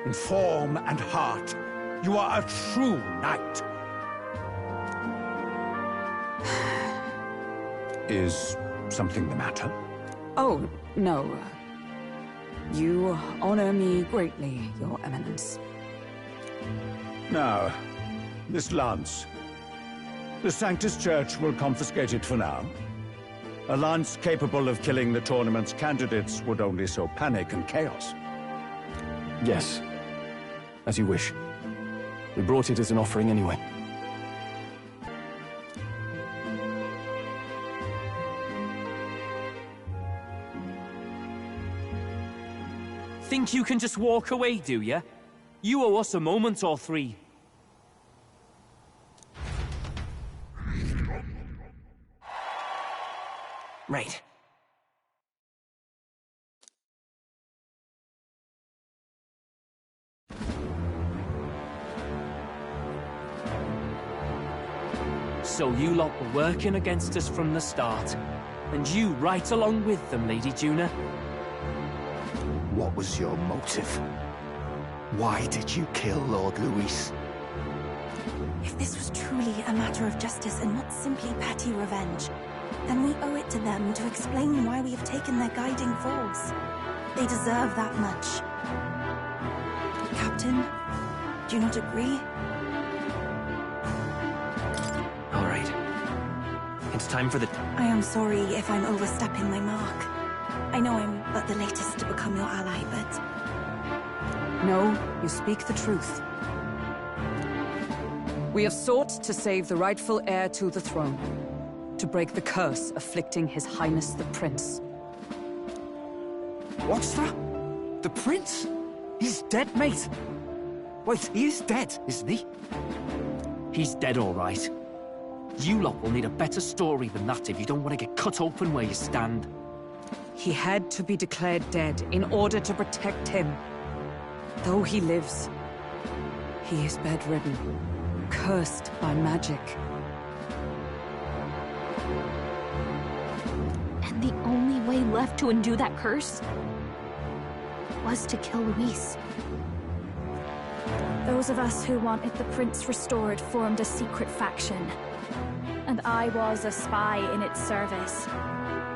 In form and heart, you are a true knight. Is something the matter? Oh, no. You honor me greatly, Your Eminence. Now, this lance. The Sanctus Church will confiscate it for now. A lance capable of killing the tournament's candidates would only sow panic and chaos. Yes, As you wish. We brought it as an offering anyway. Think you can just walk away, do ya? You owe us a moment or three. Right. So you lot were working against us from the start. And you right along with them, Lady Juna. What was your motive? Why did you kill Lord Luis? If this was truly a matter of justice and not simply petty revenge, then we owe it to them to explain why we have taken their guiding force. They deserve that much. Captain, do you not agree? All right. It's time for the... I am sorry if I'm overstepping my mark. I know I'm but the latest to become your ally, but... No, you speak the truth. We have sought to save the rightful heir to the throne, to break the curse afflicting His Highness the Prince. What's that? The Prince? He's dead, mate. Wait, he is dead, isn't he? He's dead, all right. You lot will need a better story than that if you don't want to get cut open where you stand. He had to be declared dead in order to protect him. Though he lives, he is bedridden, cursed by magic. And the only way left to undo that curse was to kill Luis. Those of us who wanted the prince restored formed a secret faction. And I was a spy in its service,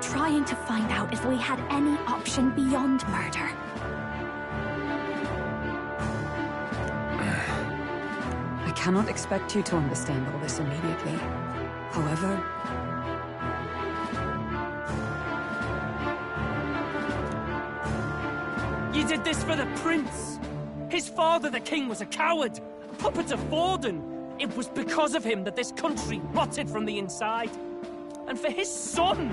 trying to find out if we had any option beyond murder. I cannot expect you to understand all this immediately. However... You did this for the prince! His father, the king, was a coward! A puppet of Forden! It was because of him that this country rotted from the inside. And for his son!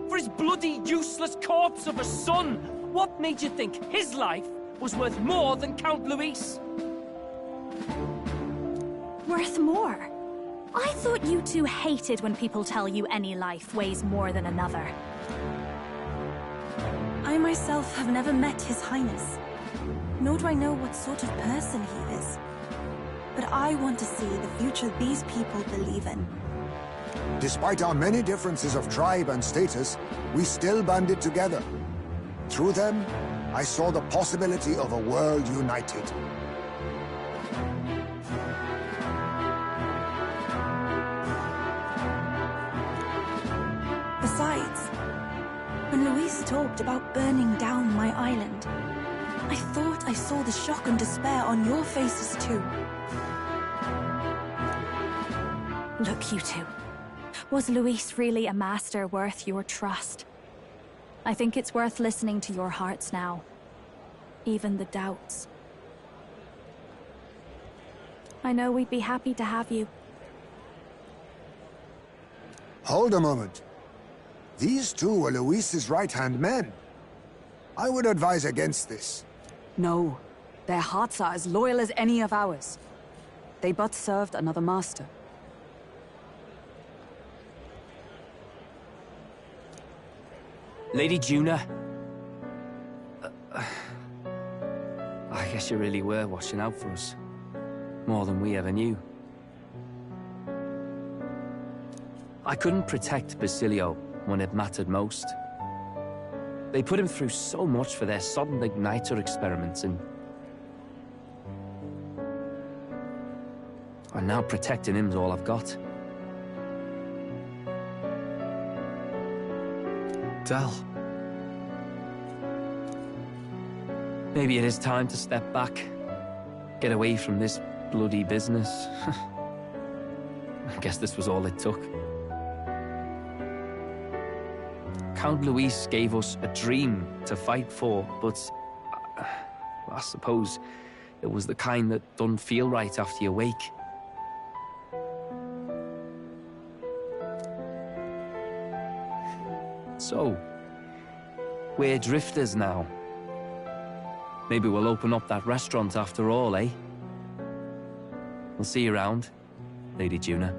For his bloody, useless corpse of a son! What made you think his life was worth more than Count Luis? Worth more? I thought you two hated when people tell you any life weighs more than another. I myself have never met His Highness, nor do I know what sort of person he is. But I want to see the future these people believe in. Despite our many differences of tribe and status, we still banded together. Through them, I saw the possibility of a world united. Besides, when Luis talked about burning down my island, I thought I saw the shock and despair on your faces too. Look, you two. Was Luis really a master worth your trust? I think it's worth listening to your hearts now. Even the doubts. I know we'd be happy to have you. Hold a moment. These two were Luis's right-hand men. I would advise against this. No, their hearts are as loyal as any of ours. They but served another master. Lady Juna. I guess you really were watching out for us. More than we ever knew. I couldn't protect Basilio when it mattered most. They put him through so much for their sodden igniter experiments, and now protecting him's all I've got. Del. Maybe it is time to step back. Get away from this bloody business. I guess this was all it took. Count Luis gave us a dream to fight for, but I suppose it was the kind that don't feel right after you wake. So, we're drifters now. Maybe we'll open up that restaurant after all, eh? We'll see you around, Lady Juna.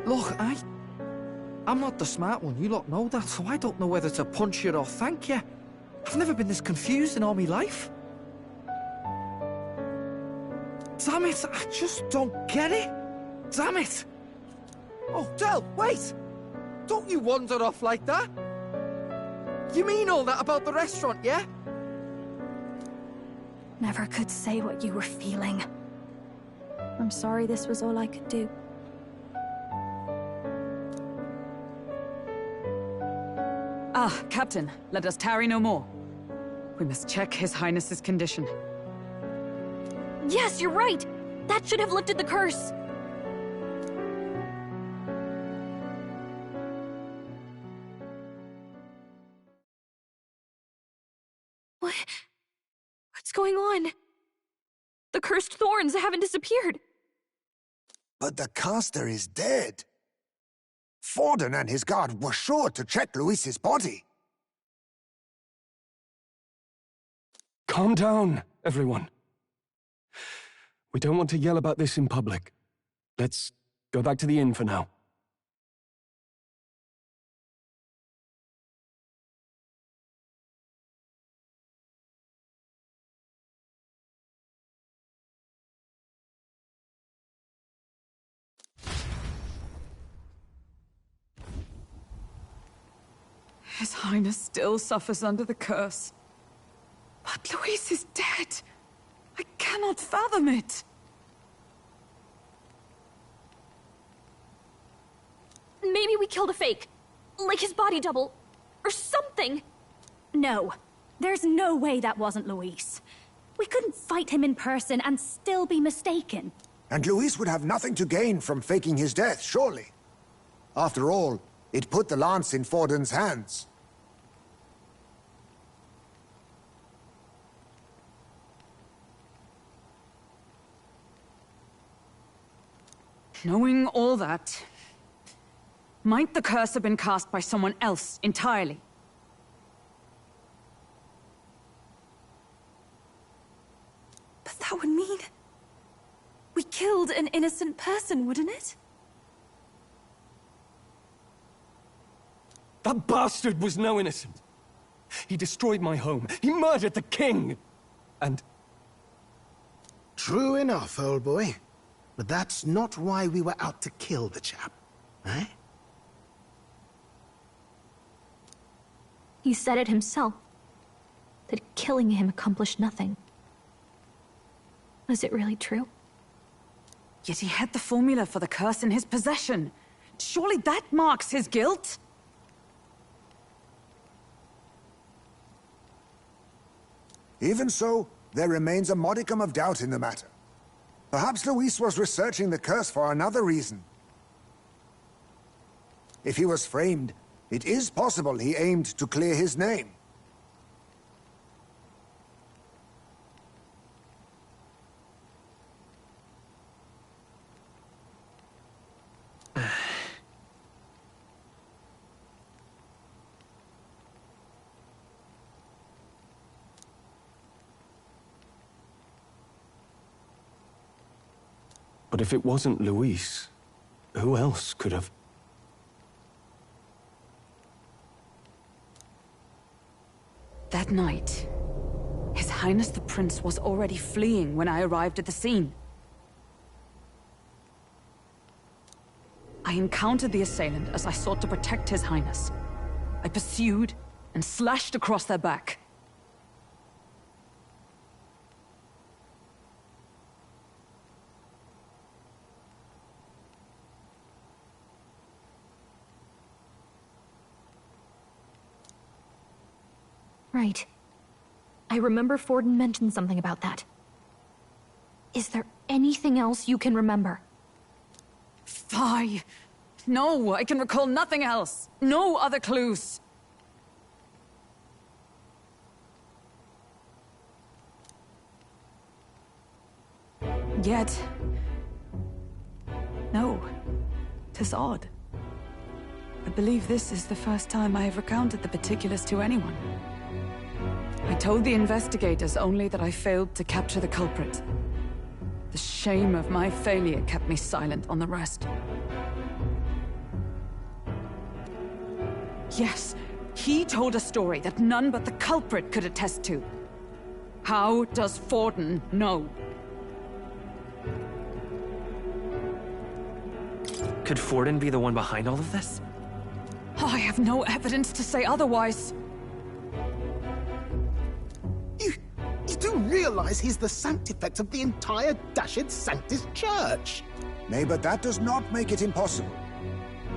Look, I'm not the smart one, you lot know that, so I don't know whether to punch you or thank you. I've never been this confused in all my life. Damn it, I just don't get it. Damn it! Oh, Del, wait! Don't you wander off like that! You mean all that about the restaurant, yeah? Never could say what you were feeling. I'm sorry this was all I could do. Ah, Captain, let us tarry no more. We must check His Highness's condition. Yes, you're right! That should have lifted the curse! What's going on? The cursed thorns haven't disappeared. But the caster is dead. Forden and his guard were sure to check Luis's body. Calm down, everyone. We don't want to yell about this in public. Let's go back to the inn for now. His Highness still suffers under the curse. But Luis is dead. I cannot fathom it. Maybe we killed a fake. Like his body double. Or something. No. There's no way that wasn't Luis. We couldn't fight him in person and still be mistaken. And Luis would have nothing to gain from faking his death, surely. After all, it put the lance in Forden's hands. Knowing all that, might the curse have been cast by someone else entirely? But that would mean we killed an innocent person, wouldn't it? That bastard was no innocent. He destroyed my home. He murdered the king. And... True enough, old boy. But that's not why we were out to kill the chap, eh? He said it himself. That killing him accomplished nothing. Was it really true? Yet he had the formula for the curse in his possession. Surely that marks his guilt? Even so, there remains a modicum of doubt in the matter. Perhaps Luis was researching the curse for another reason. If he was framed, it is possible he aimed to clear his name. But if it wasn't Luis, who else could have... That night, His Highness the Prince was already fleeing when I arrived at the scene. I encountered the assailant as I sought to protect His Highness. I pursued and slashed across their back. Right. I remember Forden mentioned something about that. Is there anything else you can remember? Fie! No, I can recall nothing else. No other clues. Yet... no. 'Tis odd. I believe this is the first time I have recounted the particulars to anyone. I told the investigators only that I failed to capture the culprit. The shame of my failure kept me silent on the rest. Yes, he told a story that none but the culprit could attest to. How does Forden know? Could Forden be the one behind all of this? Oh, I have no evidence to say otherwise. You do realize he's the sanctifex of the entire Dashed Sanctus Church? Nay, but that does not make it impossible.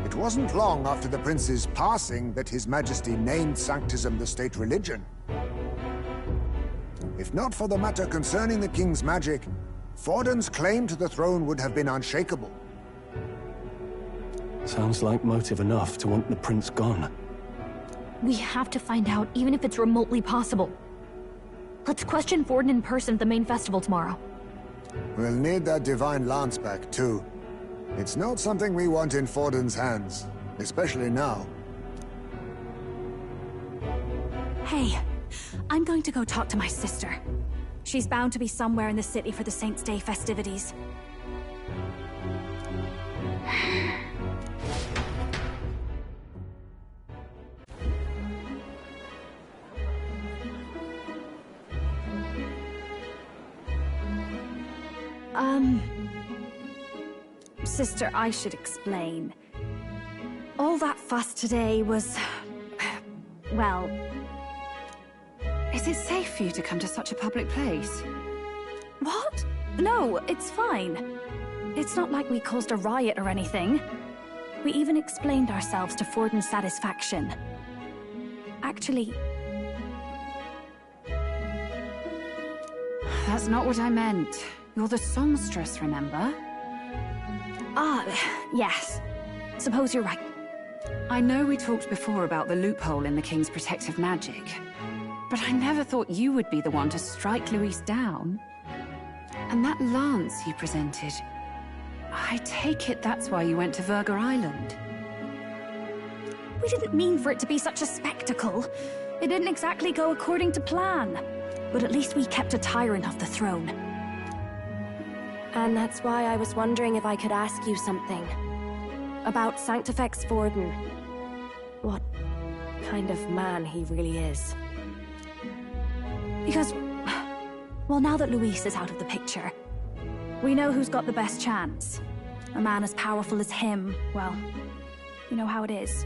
It wasn't long after the prince's passing that His Majesty named Sanctism the state religion. If not for the matter concerning the king's magic, Forden's claim to the throne would have been unshakable. Sounds like motive enough to want the prince gone. We have to find out, even if it's remotely possible. Let's question Forden in person at the main festival tomorrow. We'll need that divine lance back, too. It's not something we want in Forden's hands, especially now. Hey, I'm going to go talk to my sister. She's bound to be somewhere in the city for the Saints' Day festivities. Sister, I should explain. All that fuss today was... well... Is it safe for you to come to such a public place? What? No, it's fine. It's not like we caused a riot or anything. We even explained ourselves to Forden's satisfaction. Actually... That's not what I meant. You're the songstress, remember? Ah, yes. Suppose you're right. I know we talked before about the loophole in the King's protective magic, but I never thought you would be the one to strike Luis down. And that lance you presented, I take it that's why you went to Verga Island. We didn't mean for it to be such a spectacle. It didn't exactly go according to plan. But at least we kept a tyrant off the throne. And that's why I was wondering if I could ask you something. About Sanctifex Forden. What kind of man he really is. Because... well, now that Luis is out of the picture, we know who's got the best chance. A man as powerful as him, well, you know how it is.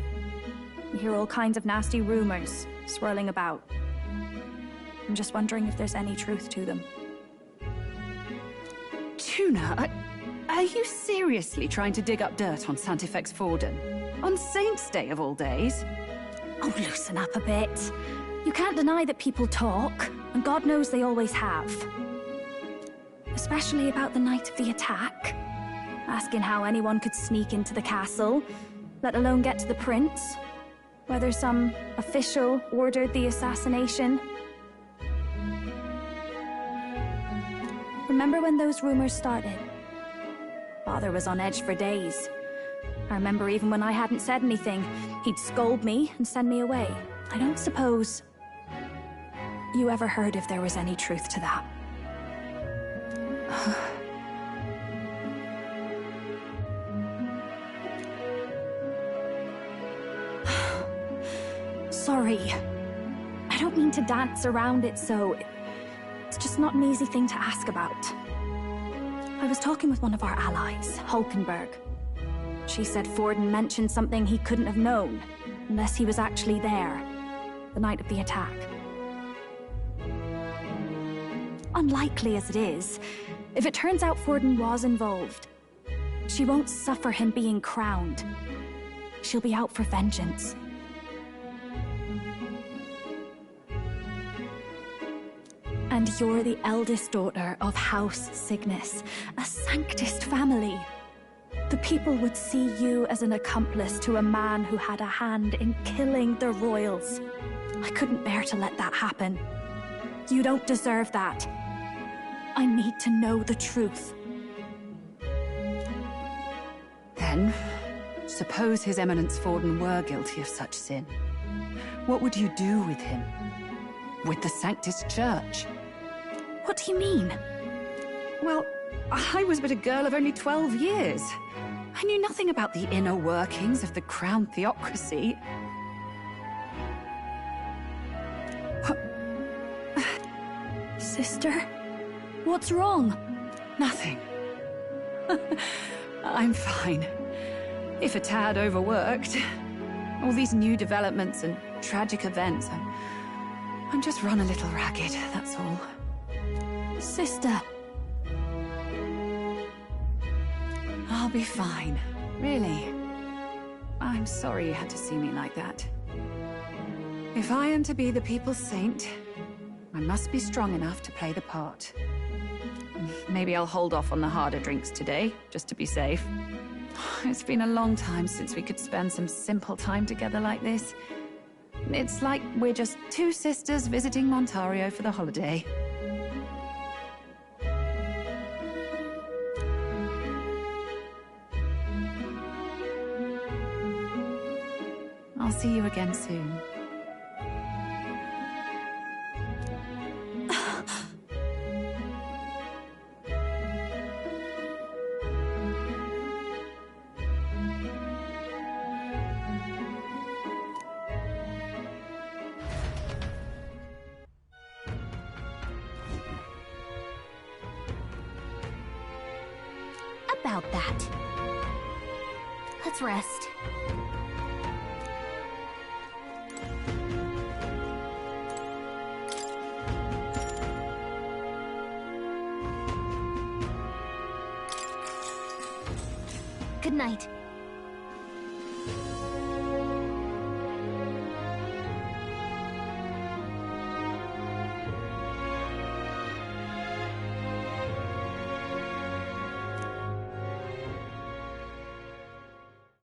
You hear all kinds of nasty rumors swirling about. I'm just wondering if there's any truth to them. Tuna, are you seriously trying to dig up dirt on Sanctifex Forden? On Saints' Day of all days? Oh, loosen up a bit. You can't deny that people talk, and God knows they always have. Especially about the night of the attack. Asking how anyone could sneak into the castle, let alone get to the prince. Whether some official ordered the assassination. Remember when those rumors started? Father was on edge for days. I remember even when I hadn't said anything, he'd scold me and send me away. I don't suppose you ever heard if there was any truth to that. Sorry. I don't mean to dance around it so... It's just not an easy thing to ask about. I was talking with one of our allies, Hulkenberg. She said Forden mentioned something he couldn't have known, unless he was actually there, the night of the attack. Unlikely as it is, if it turns out Forden was involved, she won't suffer him being crowned. She'll be out for vengeance. And you're the eldest daughter of House Cygnus, a Sanctist family. The people would see you as an accomplice to a man who had a hand in killing the royals. I couldn't bear to let that happen. You don't deserve that. I need to know the truth. Then, suppose His Eminence Forden were guilty of such sin. What would you do with him? With the Sanctus Church? What do you mean? Well, I was but a girl of only 12 years. I knew nothing about the inner workings of the crown theocracy. Sister? What's wrong? Nothing. I'm fine. If a tad overworked. All these new developments and tragic events, I'm just run a little ragged, that's all. Sister. I'll be fine. Really. I'm sorry you had to see me like that. If I am to be the people's saint, I must be strong enough to play the part. Maybe I'll hold off on the harder drinks today, just to be safe. It's been a long time since we could spend some simple time together like this. It's like we're just two sisters visiting Montario for the holiday. I'll see you again soon. About that. Let's rest. Good night.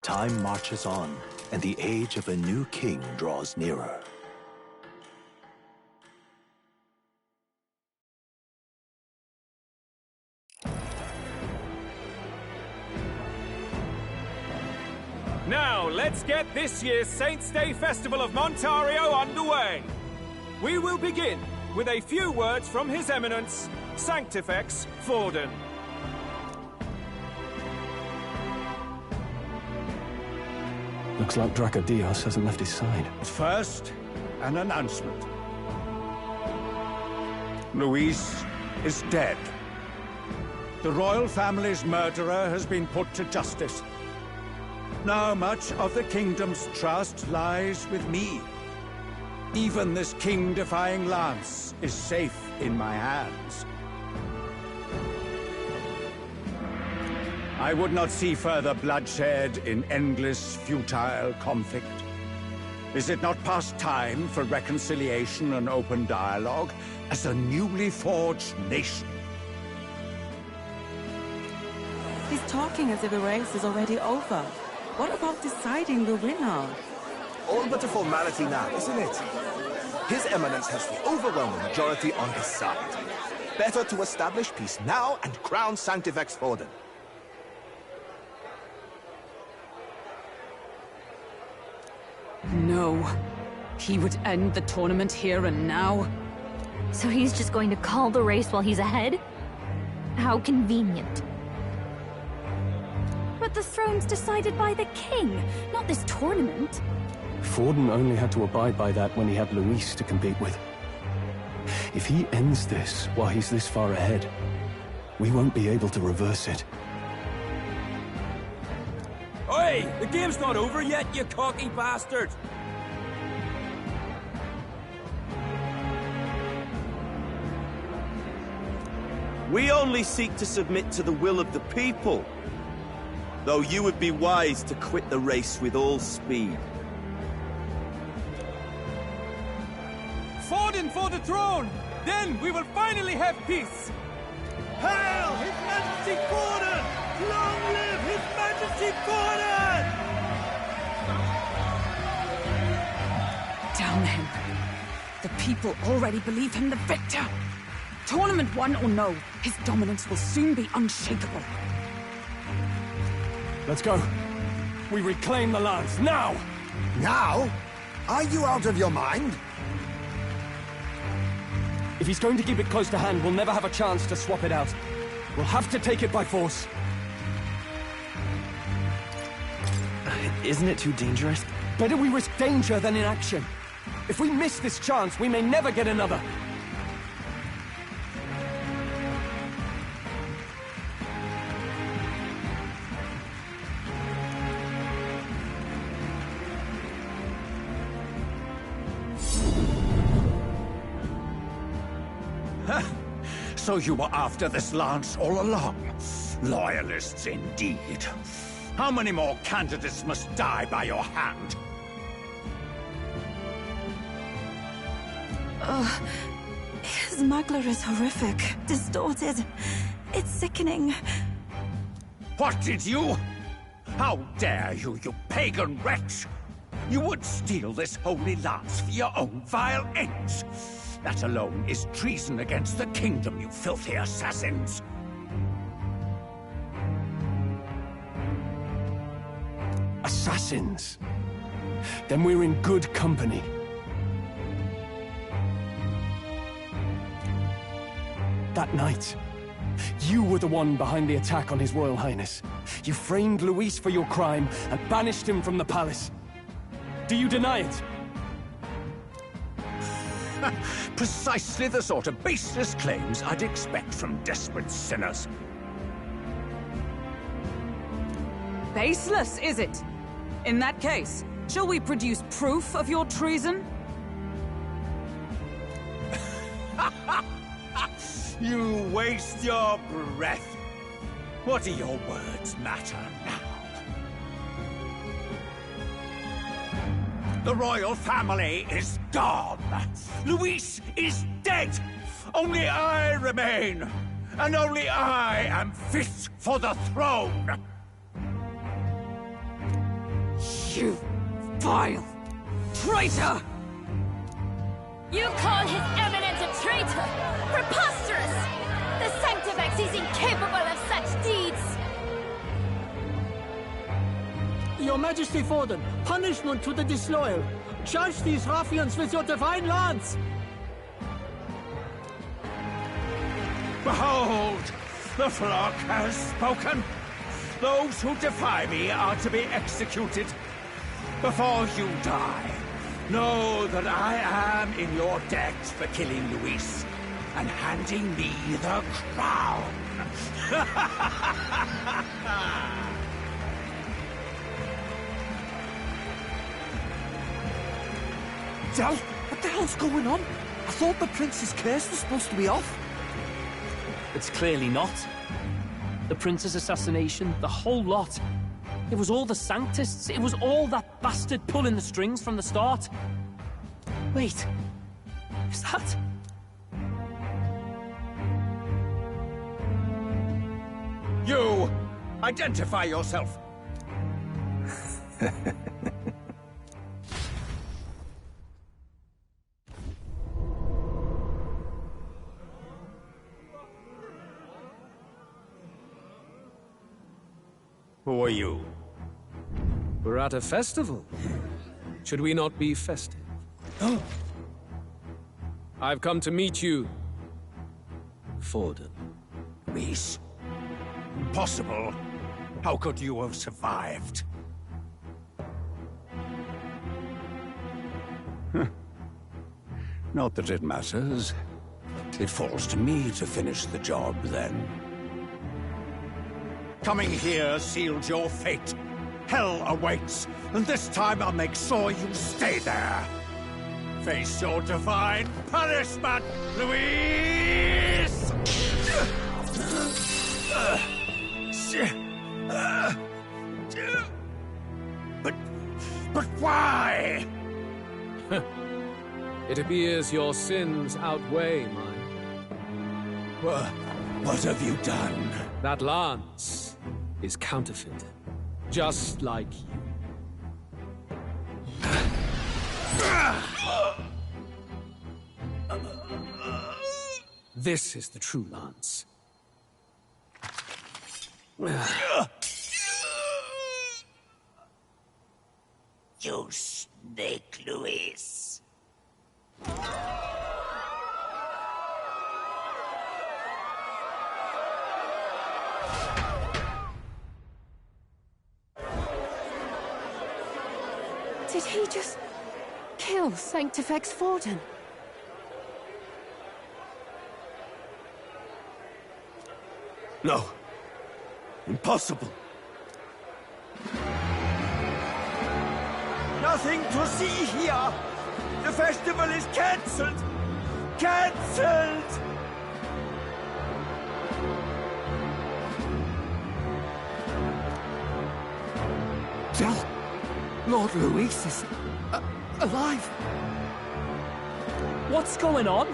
Time marches on, and the age of a new king draws nearer. Now, let's get this year's Saints' Day Festival of Montario underway. We will begin with a few words from His Eminence, Sanctifex Forden. Looks like Dracodios hasn't left his side. First, an announcement. Luis is dead. The royal family's murderer has been put to justice. Now much of the kingdom's trust lies with me. Even this king-defying lance is safe in my hands. I would not see further bloodshed in endless, futile conflict. Is it not past time for reconciliation and open dialogue as a newly forged nation? He's talking as if the race is already over. What about deciding the winner? All but a formality now, isn't it? His Eminence has the overwhelming majority on his side. Better to establish peace now and crown Sanctifex Forden. No. He would end the tournament here and now. So he's just going to call the race while he's ahead? How convenient. But the throne's decided by the king, not this tournament. Forden only had to abide by that when he had Luis to compete with. If he ends this while he's this far ahead, we won't be able to reverse it. Oi! The game's not over yet, you cocky bastard! We only seek to submit to the will of the people. Though you would be wise to quit the race with all speed. Forden for the throne! Then we will finally have peace! Hail His Majesty Forden! Long live His Majesty! Mighty Forden! Damn him. The people already believe him the victor. Tournament won or no, his dominance will soon be unshakable. Let's go. We reclaim the lands, now! Now? Are you out of your mind? If he's going to keep it close to hand, we'll never have a chance to swap it out. We'll have to take it by force. Isn't it too dangerous? Better we risk danger than inaction. If we miss this chance, we may never get another. So you were after this lance all along? Loyalists indeed. How many more candidates must die by your hand? His magler is horrific, distorted. It's sickening. What did you? How dare you, you pagan wretch! You would steal this holy lance for your own vile ends. That alone is treason against the kingdom, you filthy assassins. Assassins? Then we're in good company. That night, you were the one behind the attack on His Royal Highness. You framed Luis for your crime and banished him from the palace. Do you deny it? Precisely the sort of baseless claims I'd expect from desperate sinners. Baseless, is it? In that case, shall we produce proof of your treason? You waste your breath. What do your words matter now? The royal family is gone. Luis is dead. Only I remain. And only I am fit for the throne. You vile traitor! You call His Eminence a traitor? Preposterous! The Sanctifex is incapable of such deeds! Your Majesty Forden, punishment to the disloyal. Judge these ruffians with your divine lance! Behold, the flock has spoken. Those who defy me are to be executed. Before you die, know that I am in your debt for killing Luis and handing me the crown. Del, what the hell's going on? I thought the prince's curse was supposed to be off. It's clearly not. The prince's assassination, the whole lot. It was all the Sanctists. It was all that bastard pulling the strings from the start. Wait. Is that... You! Identify yourself! Who are you? We're at a festival. Should we not be festive? I've come to meet you, Forden. Luis? Impossible. How could you have survived? Not that it matters. It falls to me to finish the job, then. Coming here sealed your fate. Hell awaits, and this time I'll make sure you stay there. Face your divine punishment, Luis! But why? It appears your sins outweigh mine. What have you done? That lance is counterfeit. Just like you. This is the true Lance. You snake, Luis. Did he just kill Sanctifex Forden? No. Impossible. Nothing to see here! The festival is cancelled! Cancelled! Del, Lord Luis is alive. What's going on?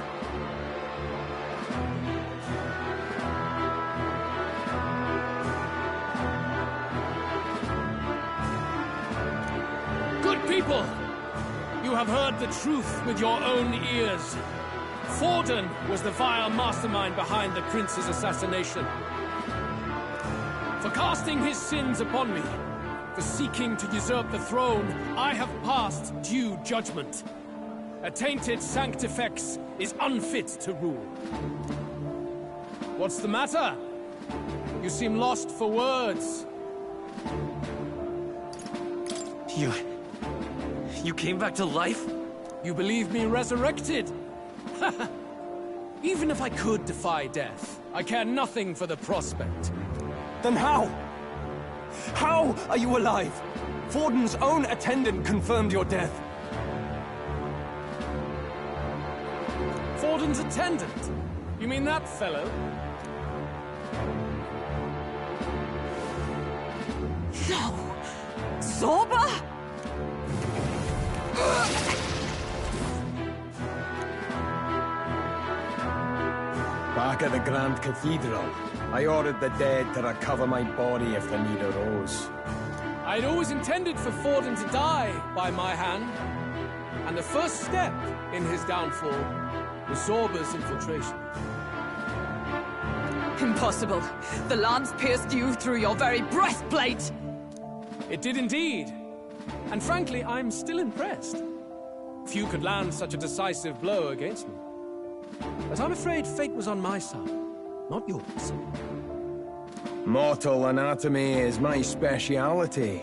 Good people! You have heard the truth with your own ears. Forden was the vile mastermind behind the prince's assassination. For casting his sins upon me, for seeking to usurp the throne, I have passed due judgment. A tainted Sanctifex is unfit to rule. What's the matter? You seem lost for words. You came back to life? You believe me resurrected? Even if I could defy death, I care nothing for the prospect. Then how? How are you alive? Forden's own attendant confirmed your death. Forden's attendant? You mean that fellow? No! Zorba? Back at the Grand Cathedral, I ordered the dead to recover my body if the need arose. I'd always intended for Forden to die by my hand. And the first step in his downfall was Zorba's infiltration. Impossible. The lance pierced you through your very breastplate! It did indeed. And frankly, I'm still impressed. Few could land such a decisive blow against me. But I'm afraid fate was on my side, not yours. Mortal anatomy is my speciality.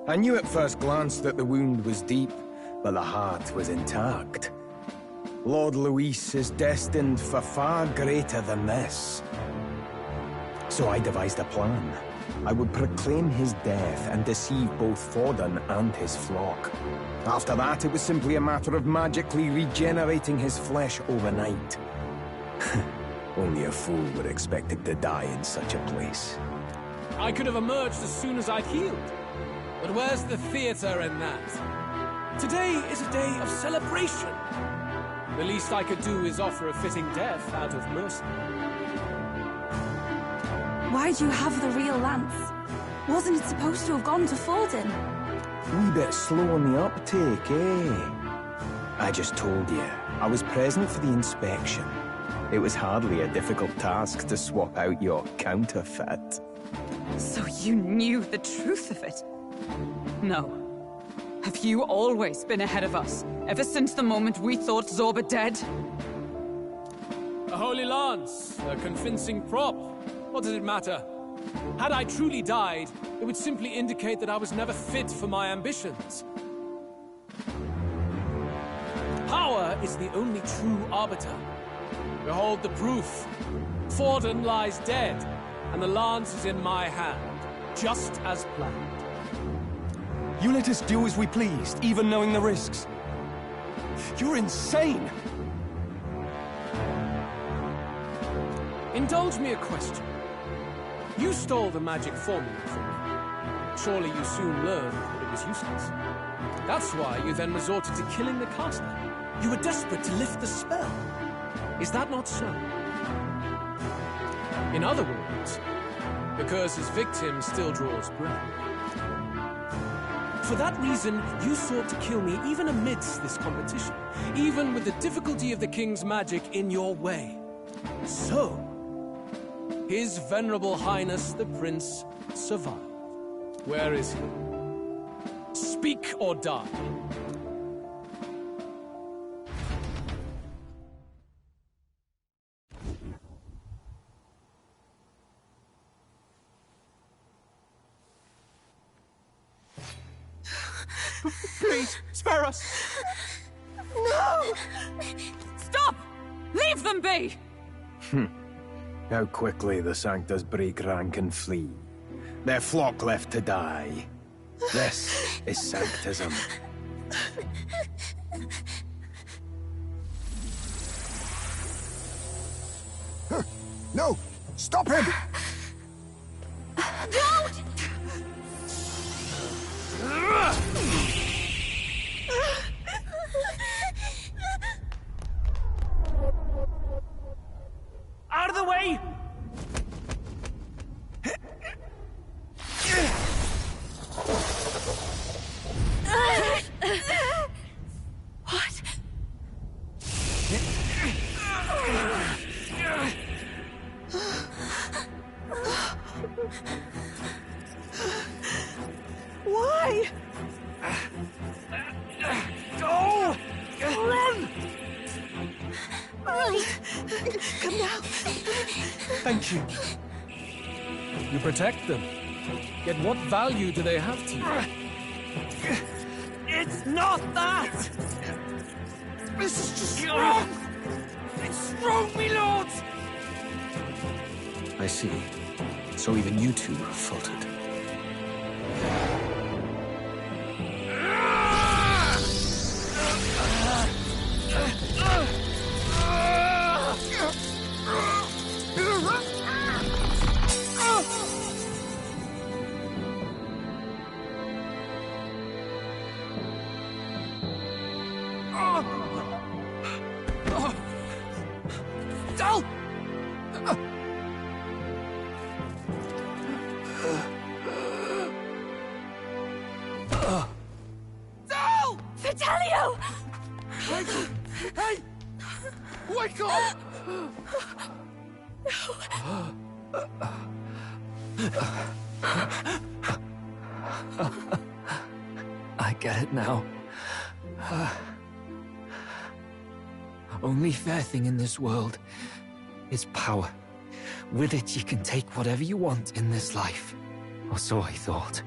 I knew at first glance that the wound was deep, but the heart was intact. Lord Luis is destined for far greater than this. So I devised a plan. I would proclaim his death and deceive both Forden and his flock. After that, it was simply a matter of magically regenerating his flesh overnight. Only a fool would expect him to die in such a place. I could have emerged as soon as I'd healed. But where's the theater in that? Today is a day of celebration. The least I could do is offer a fitting death out of mercy. Why'd you have the real lance? Wasn't it supposed to have gone to Forden? Wee bit slow on the uptake, eh? I just told you, I was present for the inspection. It was hardly a difficult task to swap out your counterfeit. So you knew the truth of it? No. Have you always been ahead of us, ever since the moment we thought Zorba dead? A holy lance, a convincing prop. What does it matter? Had I truly died, it would simply indicate that I was never fit for my ambitions. Power is the only true arbiter. Behold the proof. Forden lies dead, and the lance is in my hand, just as planned. You let us do as we pleased, even knowing the risks. You're insane! Indulge me a question. You stole the magic formula from me. Surely you soon learned that it was useless. That's why you then resorted to killing the caster. You were desperate to lift the spell. Is that not so? In other words, the curse's victim still draws breath. For that reason, you sought to kill me even amidst this competition, even with the difficulty of the king's magic in your way. So, His Venerable Highness the Prince survived. Where is he? Speak or die. Please, spare us! No! Stop! Leave them be! How quickly the Sanctus break rank and flee. Their flock left to die. This is Sanctism. No! Stop him! Don't! Out of the way! What? Why? Go! Run! Come now. Thank you. You protect them. Yet what value do they have to you? It's not that! This is just wrong! It's wrong, me lord! I see. So even you two faltered. Del! Del! Fidelio! Hey! Wake up! I get it now. Only fair thing in this world is power. With it, you can take whatever you want in this life. Or so I thought.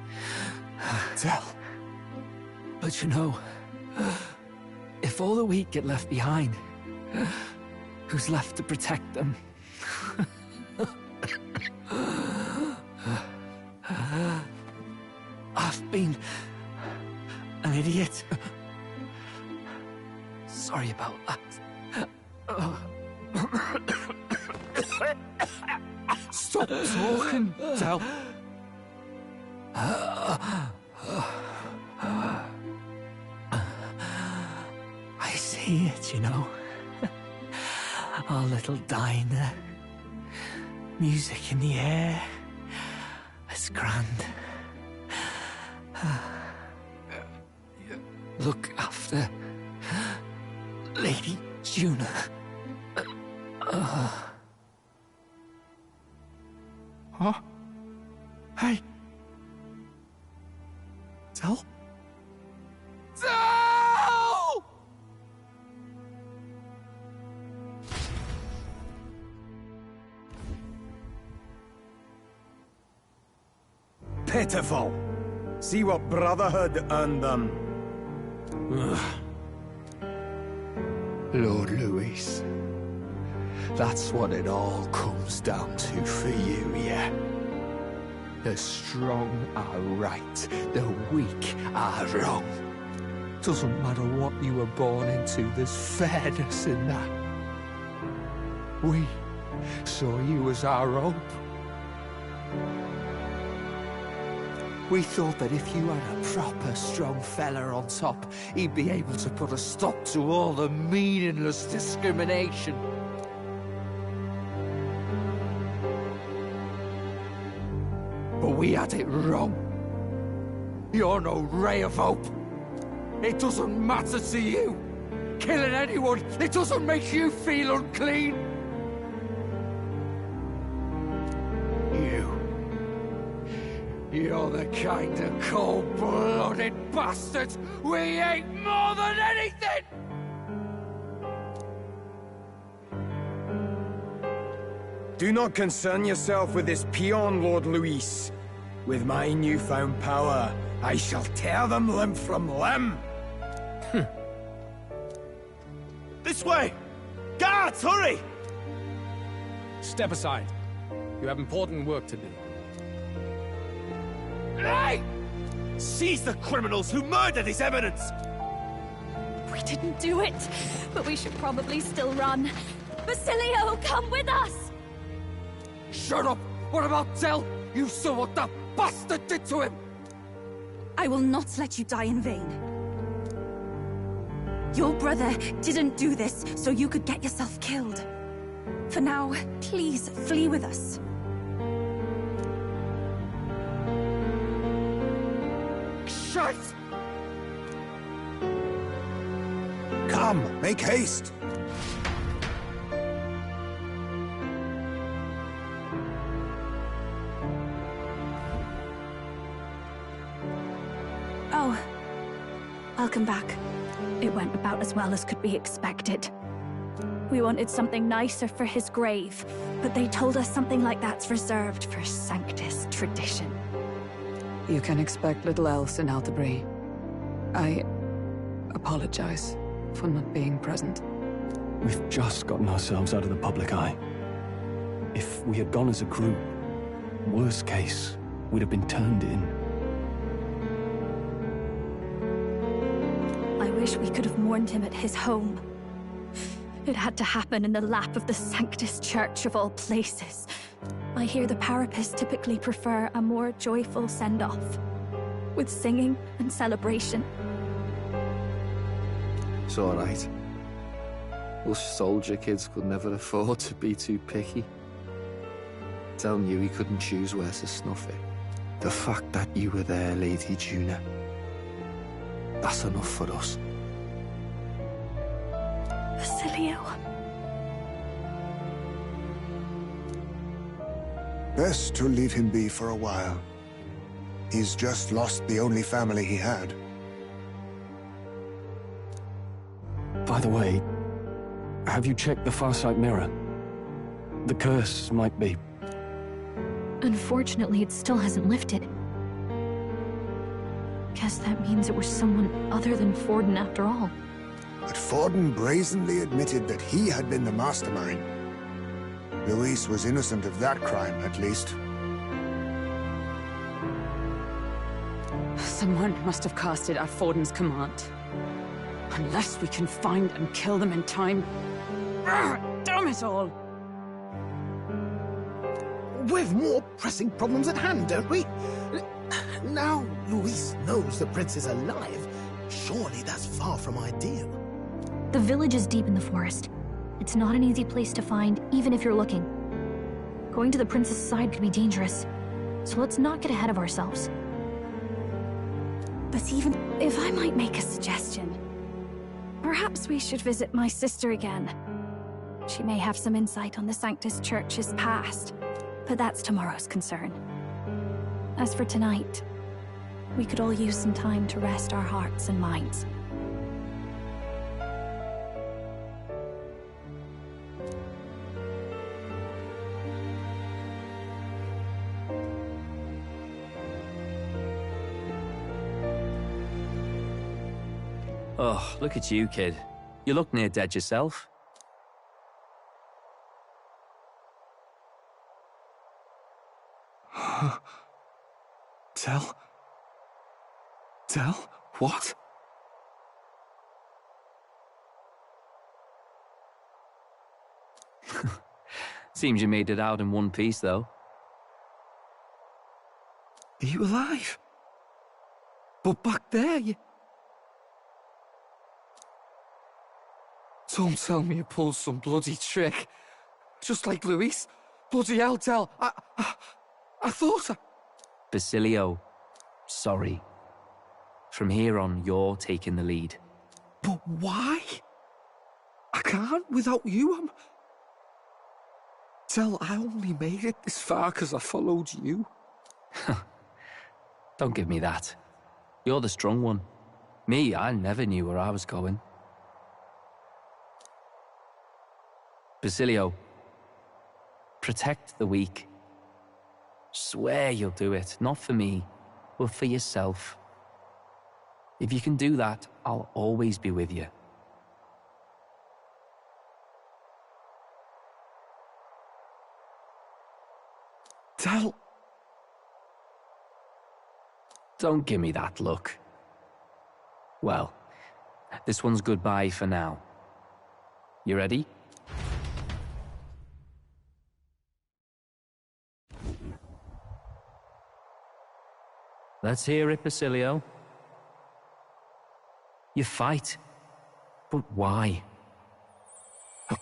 Tell. But you know, if all the weak get left behind, who's left to protect them? I've been an idiot. Sorry about that. Stop talking, Del. I see it, you know. Our little diner. Music in the air. It's grand. Look after Lady Juna. Huh? Hey. Del? Del! Pitiful. See what Brotherhood earned them. Lord Luis. That's what it all comes down to for you, yeah? The strong are right, the weak are wrong. Doesn't matter what you were born into, there's fairness in that. We saw you as our hope. We thought that if you had a proper strong fella on top, he'd be able to put a stop to all the meaningless discrimination. But we had it wrong. You're no ray of hope. It doesn't matter to you. Killing anyone, it doesn't make you feel unclean. You're the kind of cold-blooded bastards we hate more than anything! Do not concern yourself with this peon, Lord Luis. With my newfound power, I shall tear them limb from limb! This way! Guards, hurry! Step aside. You have important work to do. Hey! Seize the criminals who murdered His Eminence! We didn't do it, but we should probably still run. Basilio, come with us! Shut up! What about Del? You saw what that bastard did to him! I will not let you die in vain. Your brother didn't do this so you could get yourself killed. For now, please flee with us. Shite! Come, make haste! Oh, welcome back. It went about as well as could be expected. We wanted something nicer for his grave, but they told us something like that's reserved for Sanctus tradition. You can expect little else in Altabri. I apologize for not being present. We've just gotten ourselves out of the public eye. If we had gone as a group, worst case, we'd have been turned in. I wish we could have mourned him at his home. It had to happen in the lap of the Sanctus Church of all places. I hear the Parapists typically prefer a more joyful send-off, with singing and celebration. It's alright. Us soldier kids could never afford to be too picky. Del knew he couldn't choose where to snuff it. The fact that you were there, Lady Juna, that's enough for us. Basilio. Best to leave him be for a while. He's just lost the only family he had. By the way, have you checked the Farsight mirror? The curse might be... Unfortunately, it still hasn't lifted. Guess that means it was someone other than Forden after all. But Forden brazenly admitted that he had been the mastermind. Luis was innocent of that crime, at least. Someone must have cast it at Forden's command. Unless we can find and kill them in time. Damn it all! We've more pressing problems at hand, don't we? Now Luis knows the prince is alive. Surely that's far from ideal. The village is deep in the forest. It's not an easy place to find, even if you're looking. Going to the prince's side could be dangerous, so let's not get ahead of ourselves. But even if I might make a suggestion, perhaps we should visit my sister again. She may have some insight on the Sanctus Church's past, but that's tomorrow's concern. As for tonight, we could all use some time to rest our hearts and minds. Oh, look at you, kid. You look near dead yourself. Del? Del? What? Seems you made it out in one piece, though. Are you alive? But back there, you... Don't tell me you pulled some bloody trick. Just like Luis. Bloody hell, Del. I thought I... Basilio, sorry. From here on, you're taking the lead. But why? I can't without you. Tell, I only made it this far because I followed you. Don't give me that. You're the strong one. Me, I never knew where I was going. Basilio, protect the weak. Swear you'll do it, not for me, but for yourself. If you can do that, I'll always be with you. Tell. Don't give me that look. Well, this one's goodbye for now. You ready? Let's hear it, Basilio. You fight, but why? O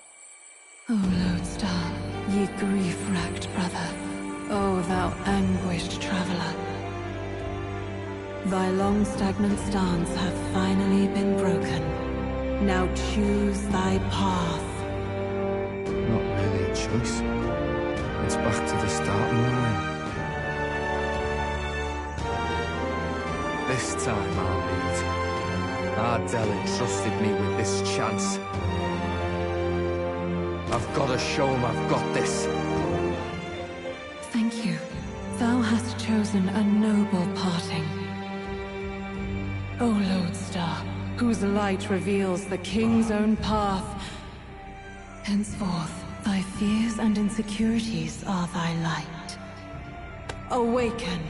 Lodestar, ye grief-racked brother, O thou anguished traveler. Thy long stagnant stance hath finally been broken. Now choose thy path. Not really a choice. It's back to the starting line. This time I'll lead. Ardell entrusted me with this chance. I've got to show him I've got this. Thank you. Thou hast chosen a noble parting. O Lodestar, whose light reveals the king's own path. Henceforth, thy fears and insecurities are thy light. Awaken.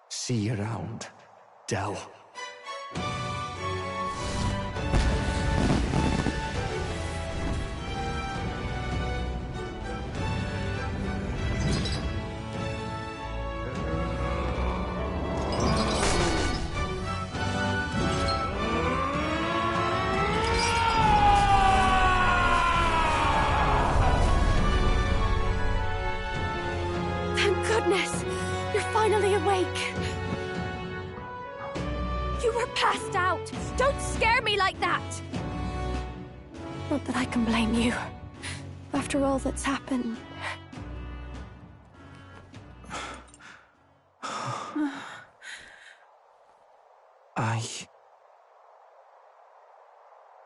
See you around, Dell. Thank goodness! You're finally awake! You were passed out! Don't scare me like that! Not that I can blame you. After all that's happened.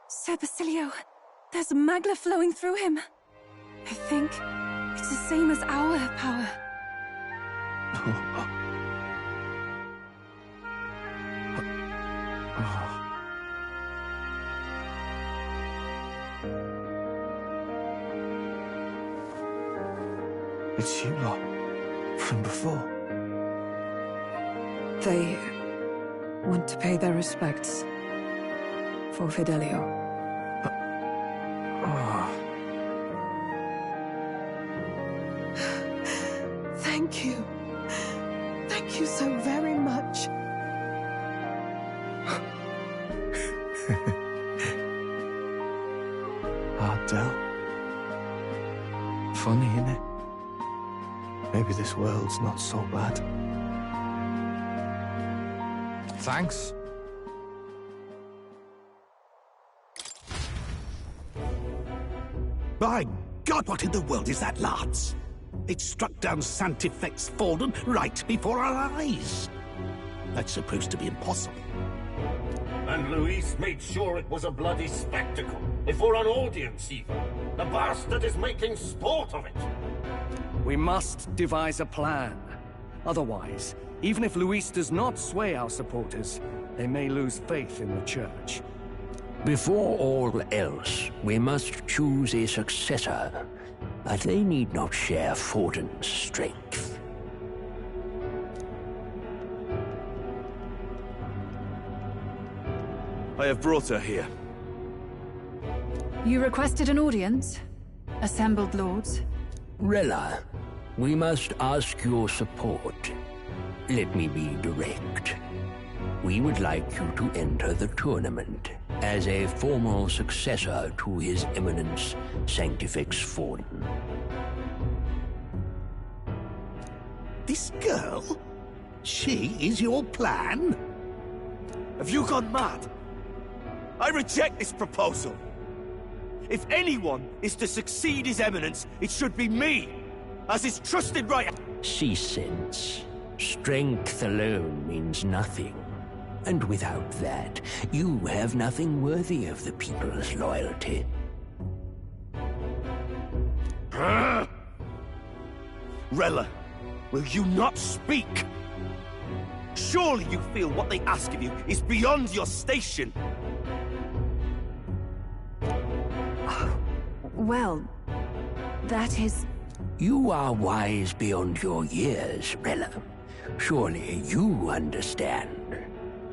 Sir Basilio, there's magla flowing through him. I think it's the same as our power. It's you lot, from before. They want to pay their respects for Fidelio. Thank you. Thank you so very much. Ardell. Funny, innit? Maybe this world's not so bad. Thanks. By God, what in the world is that, lads? It struck down Santifex Forden right before our eyes. That's supposed to be impossible. And Luis made sure it was a bloody spectacle, before an audience even. The bastard is making sport of it. We must devise a plan. Otherwise, even if Luis does not sway our supporters, they may lose faith in the Church. Before all else, we must choose a successor. But they need not share Forden's strength. I have brought her here. You requested an audience? Assembled lords? Rella, we must ask your support. Let me be direct. We would like you to enter the tournament as a formal successor to His Eminence Sanctifex Forden. This girl? She is your plan? Have you gone mad? I reject this proposal. If anyone is to succeed His Eminence, it should be me, as his trusted right... She sense. Strength alone means nothing. And without that, you have nothing worthy of the people's loyalty. Rella, will you not speak? Surely you feel what they ask of you is beyond your station. Well, that is... You are wise beyond your years, Rella. Surely you understand.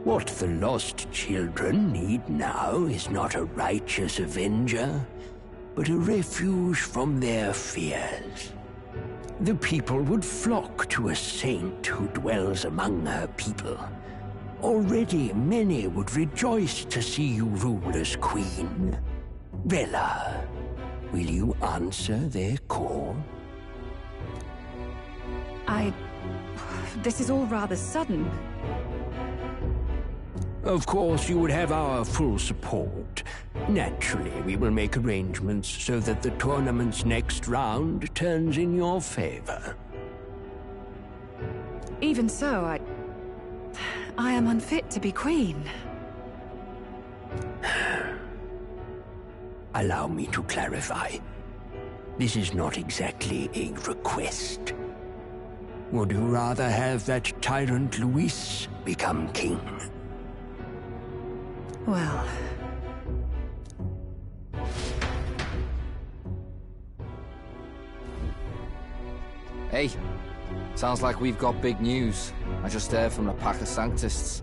What the lost children need now is not a righteous avenger, but a refuge from their fears. The people would flock to a saint who dwells among her people. Already many would rejoice to see you rule as queen. Rella, will you answer their call? This is all rather sudden. Of course, you would have our full support. Naturally, we will make arrangements so that the tournament's next round turns in your favor. Even so, I am unfit to be queen. Allow me to clarify. This is not exactly a request. Would you rather have that tyrant Luis become king? Well... Hey, sounds like we've got big news. I just heard from the pack of Sanctists.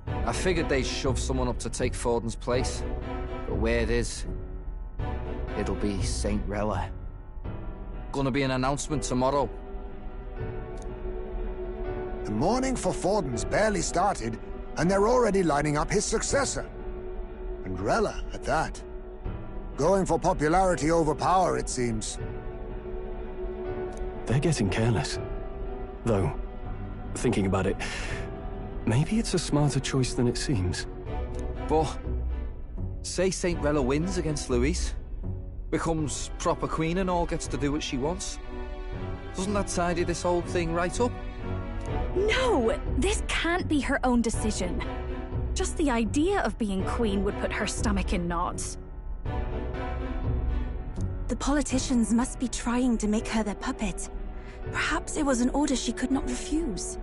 I figured they'd shove someone up to take Forden's place, but where it is, it'll be Saint Rella. Gonna be an announcement tomorrow. The mourning for Forden's barely started, and they're already lining up his successor. And Rella, at that. Going for popularity over power, it seems. They're getting careless. Though, thinking about it, maybe it's a smarter choice than it seems. But, say Saint Rella wins against Luis, becomes proper queen and all gets to do what she wants. Doesn't that tidy this whole thing right up? No! This can't be her own decision. Just the idea of being queen would put her stomach in knots. The politicians must be trying to make her their puppet. Perhaps it was an order she could not refuse.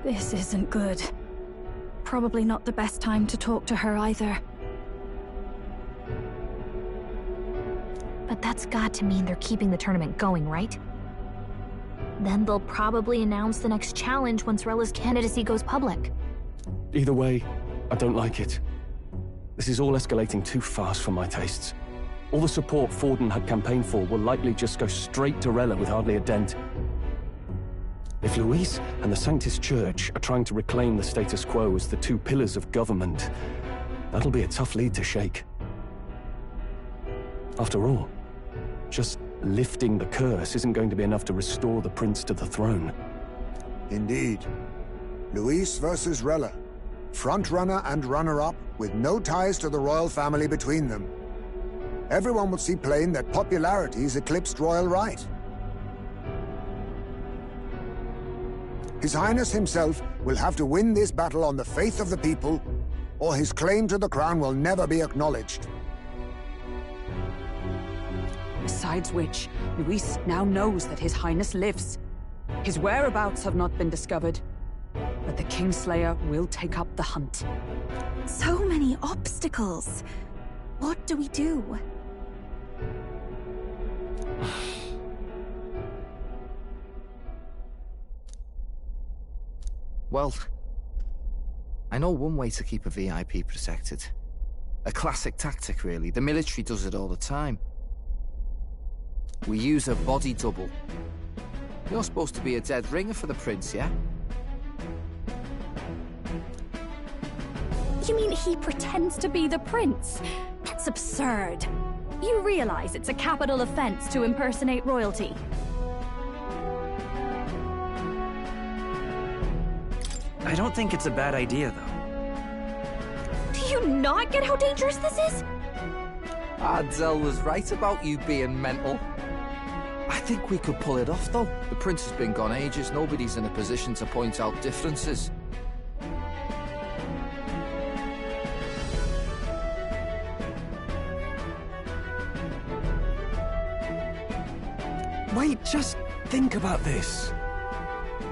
This isn't good. Probably not the best time to talk to her either. But that's got to mean they're keeping the tournament going, right? Then they'll probably announce the next challenge once Rella's candidacy goes public. Either way, I don't like it. This is all escalating too fast for my tastes. All the support Forden had campaigned for will likely just go straight to Rella with hardly a dent. If Luis and the Sanctus Church are trying to reclaim the status quo as the two pillars of government, that'll be a tough lead to shake. After all, just lifting the curse isn't going to be enough to restore the prince to the throne. Indeed. Luis versus Rella. Frontrunner and runner-up, with no ties to the royal family between them. Everyone would see plain that popularity's eclipsed royal right. His Highness himself will have to win this battle on the faith of the people, or his claim to the crown will never be acknowledged. Besides which, Luis now knows that His Highness lives. His whereabouts have not been discovered, but the Kingslayer will take up the hunt. So many obstacles. What do we do? Well, I know one way to keep a VIP protected. A classic tactic, really. The military does it all the time. We use a body double. You're supposed to be a dead ringer for the prince, yeah? You mean he pretends to be the prince? That's absurd. You realize it's a capital offense to impersonate royalty. I don't think it's a bad idea, though. Do you not get how dangerous this is? Adzel was right about you being mental. I think we could pull it off, though. The prince has been gone ages. Nobody's in a position to point out differences. Wait, just think about this.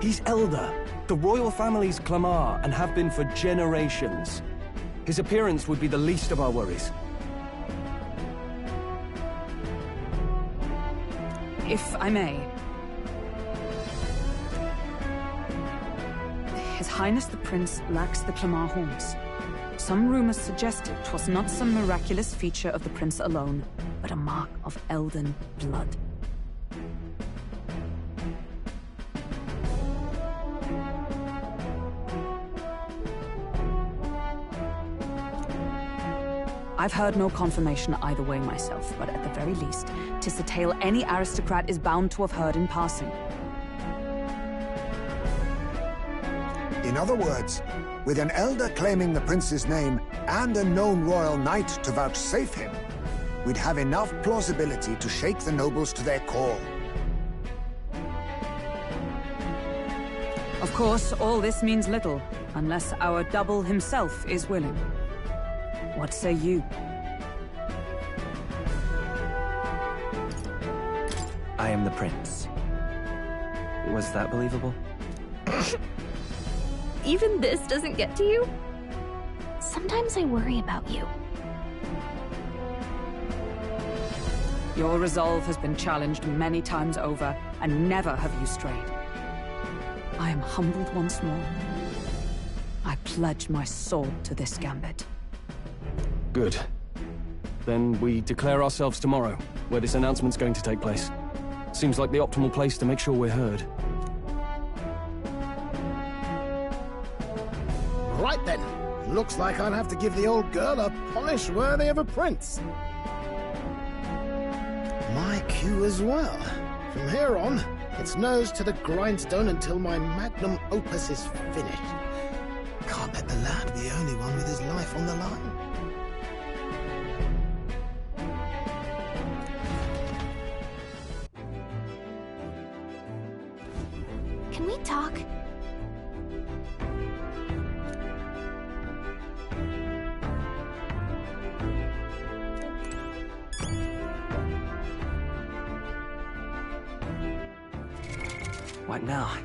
He's elder. The royal family's Clamar and have been for generations. His appearance would be the least of our worries. If I may. His Highness the Prince lacks the Clamar horns. Some rumors suggested 'twas not some miraculous feature of the prince alone, but a mark of Elden blood. I've heard no confirmation either way myself, but at the very least, 'tis a tale any aristocrat is bound to have heard in passing. In other words, with an elder claiming the prince's name and a known royal knight to vouchsafe him, we'd have enough plausibility to shake the nobles to their core. Of course, all this means little, unless our double himself is willing. What say you? I am the prince. Was that believable? Even this doesn't get to you? Sometimes I worry about you. Your resolve has been challenged many times over, and never have you strayed. I am humbled once more. I pledge my sword to this gambit. Good. Then we declare ourselves tomorrow, where this announcement's going to take place. Seems like the optimal place to make sure we're heard. Right then. Looks like I'll have to give the old girl a polish worthy of a prince. My cue as well. From here on, it's nose to the grindstone until my magnum opus is finished. Can't let the lad be the only one with his life on the line. Can we talk? What now?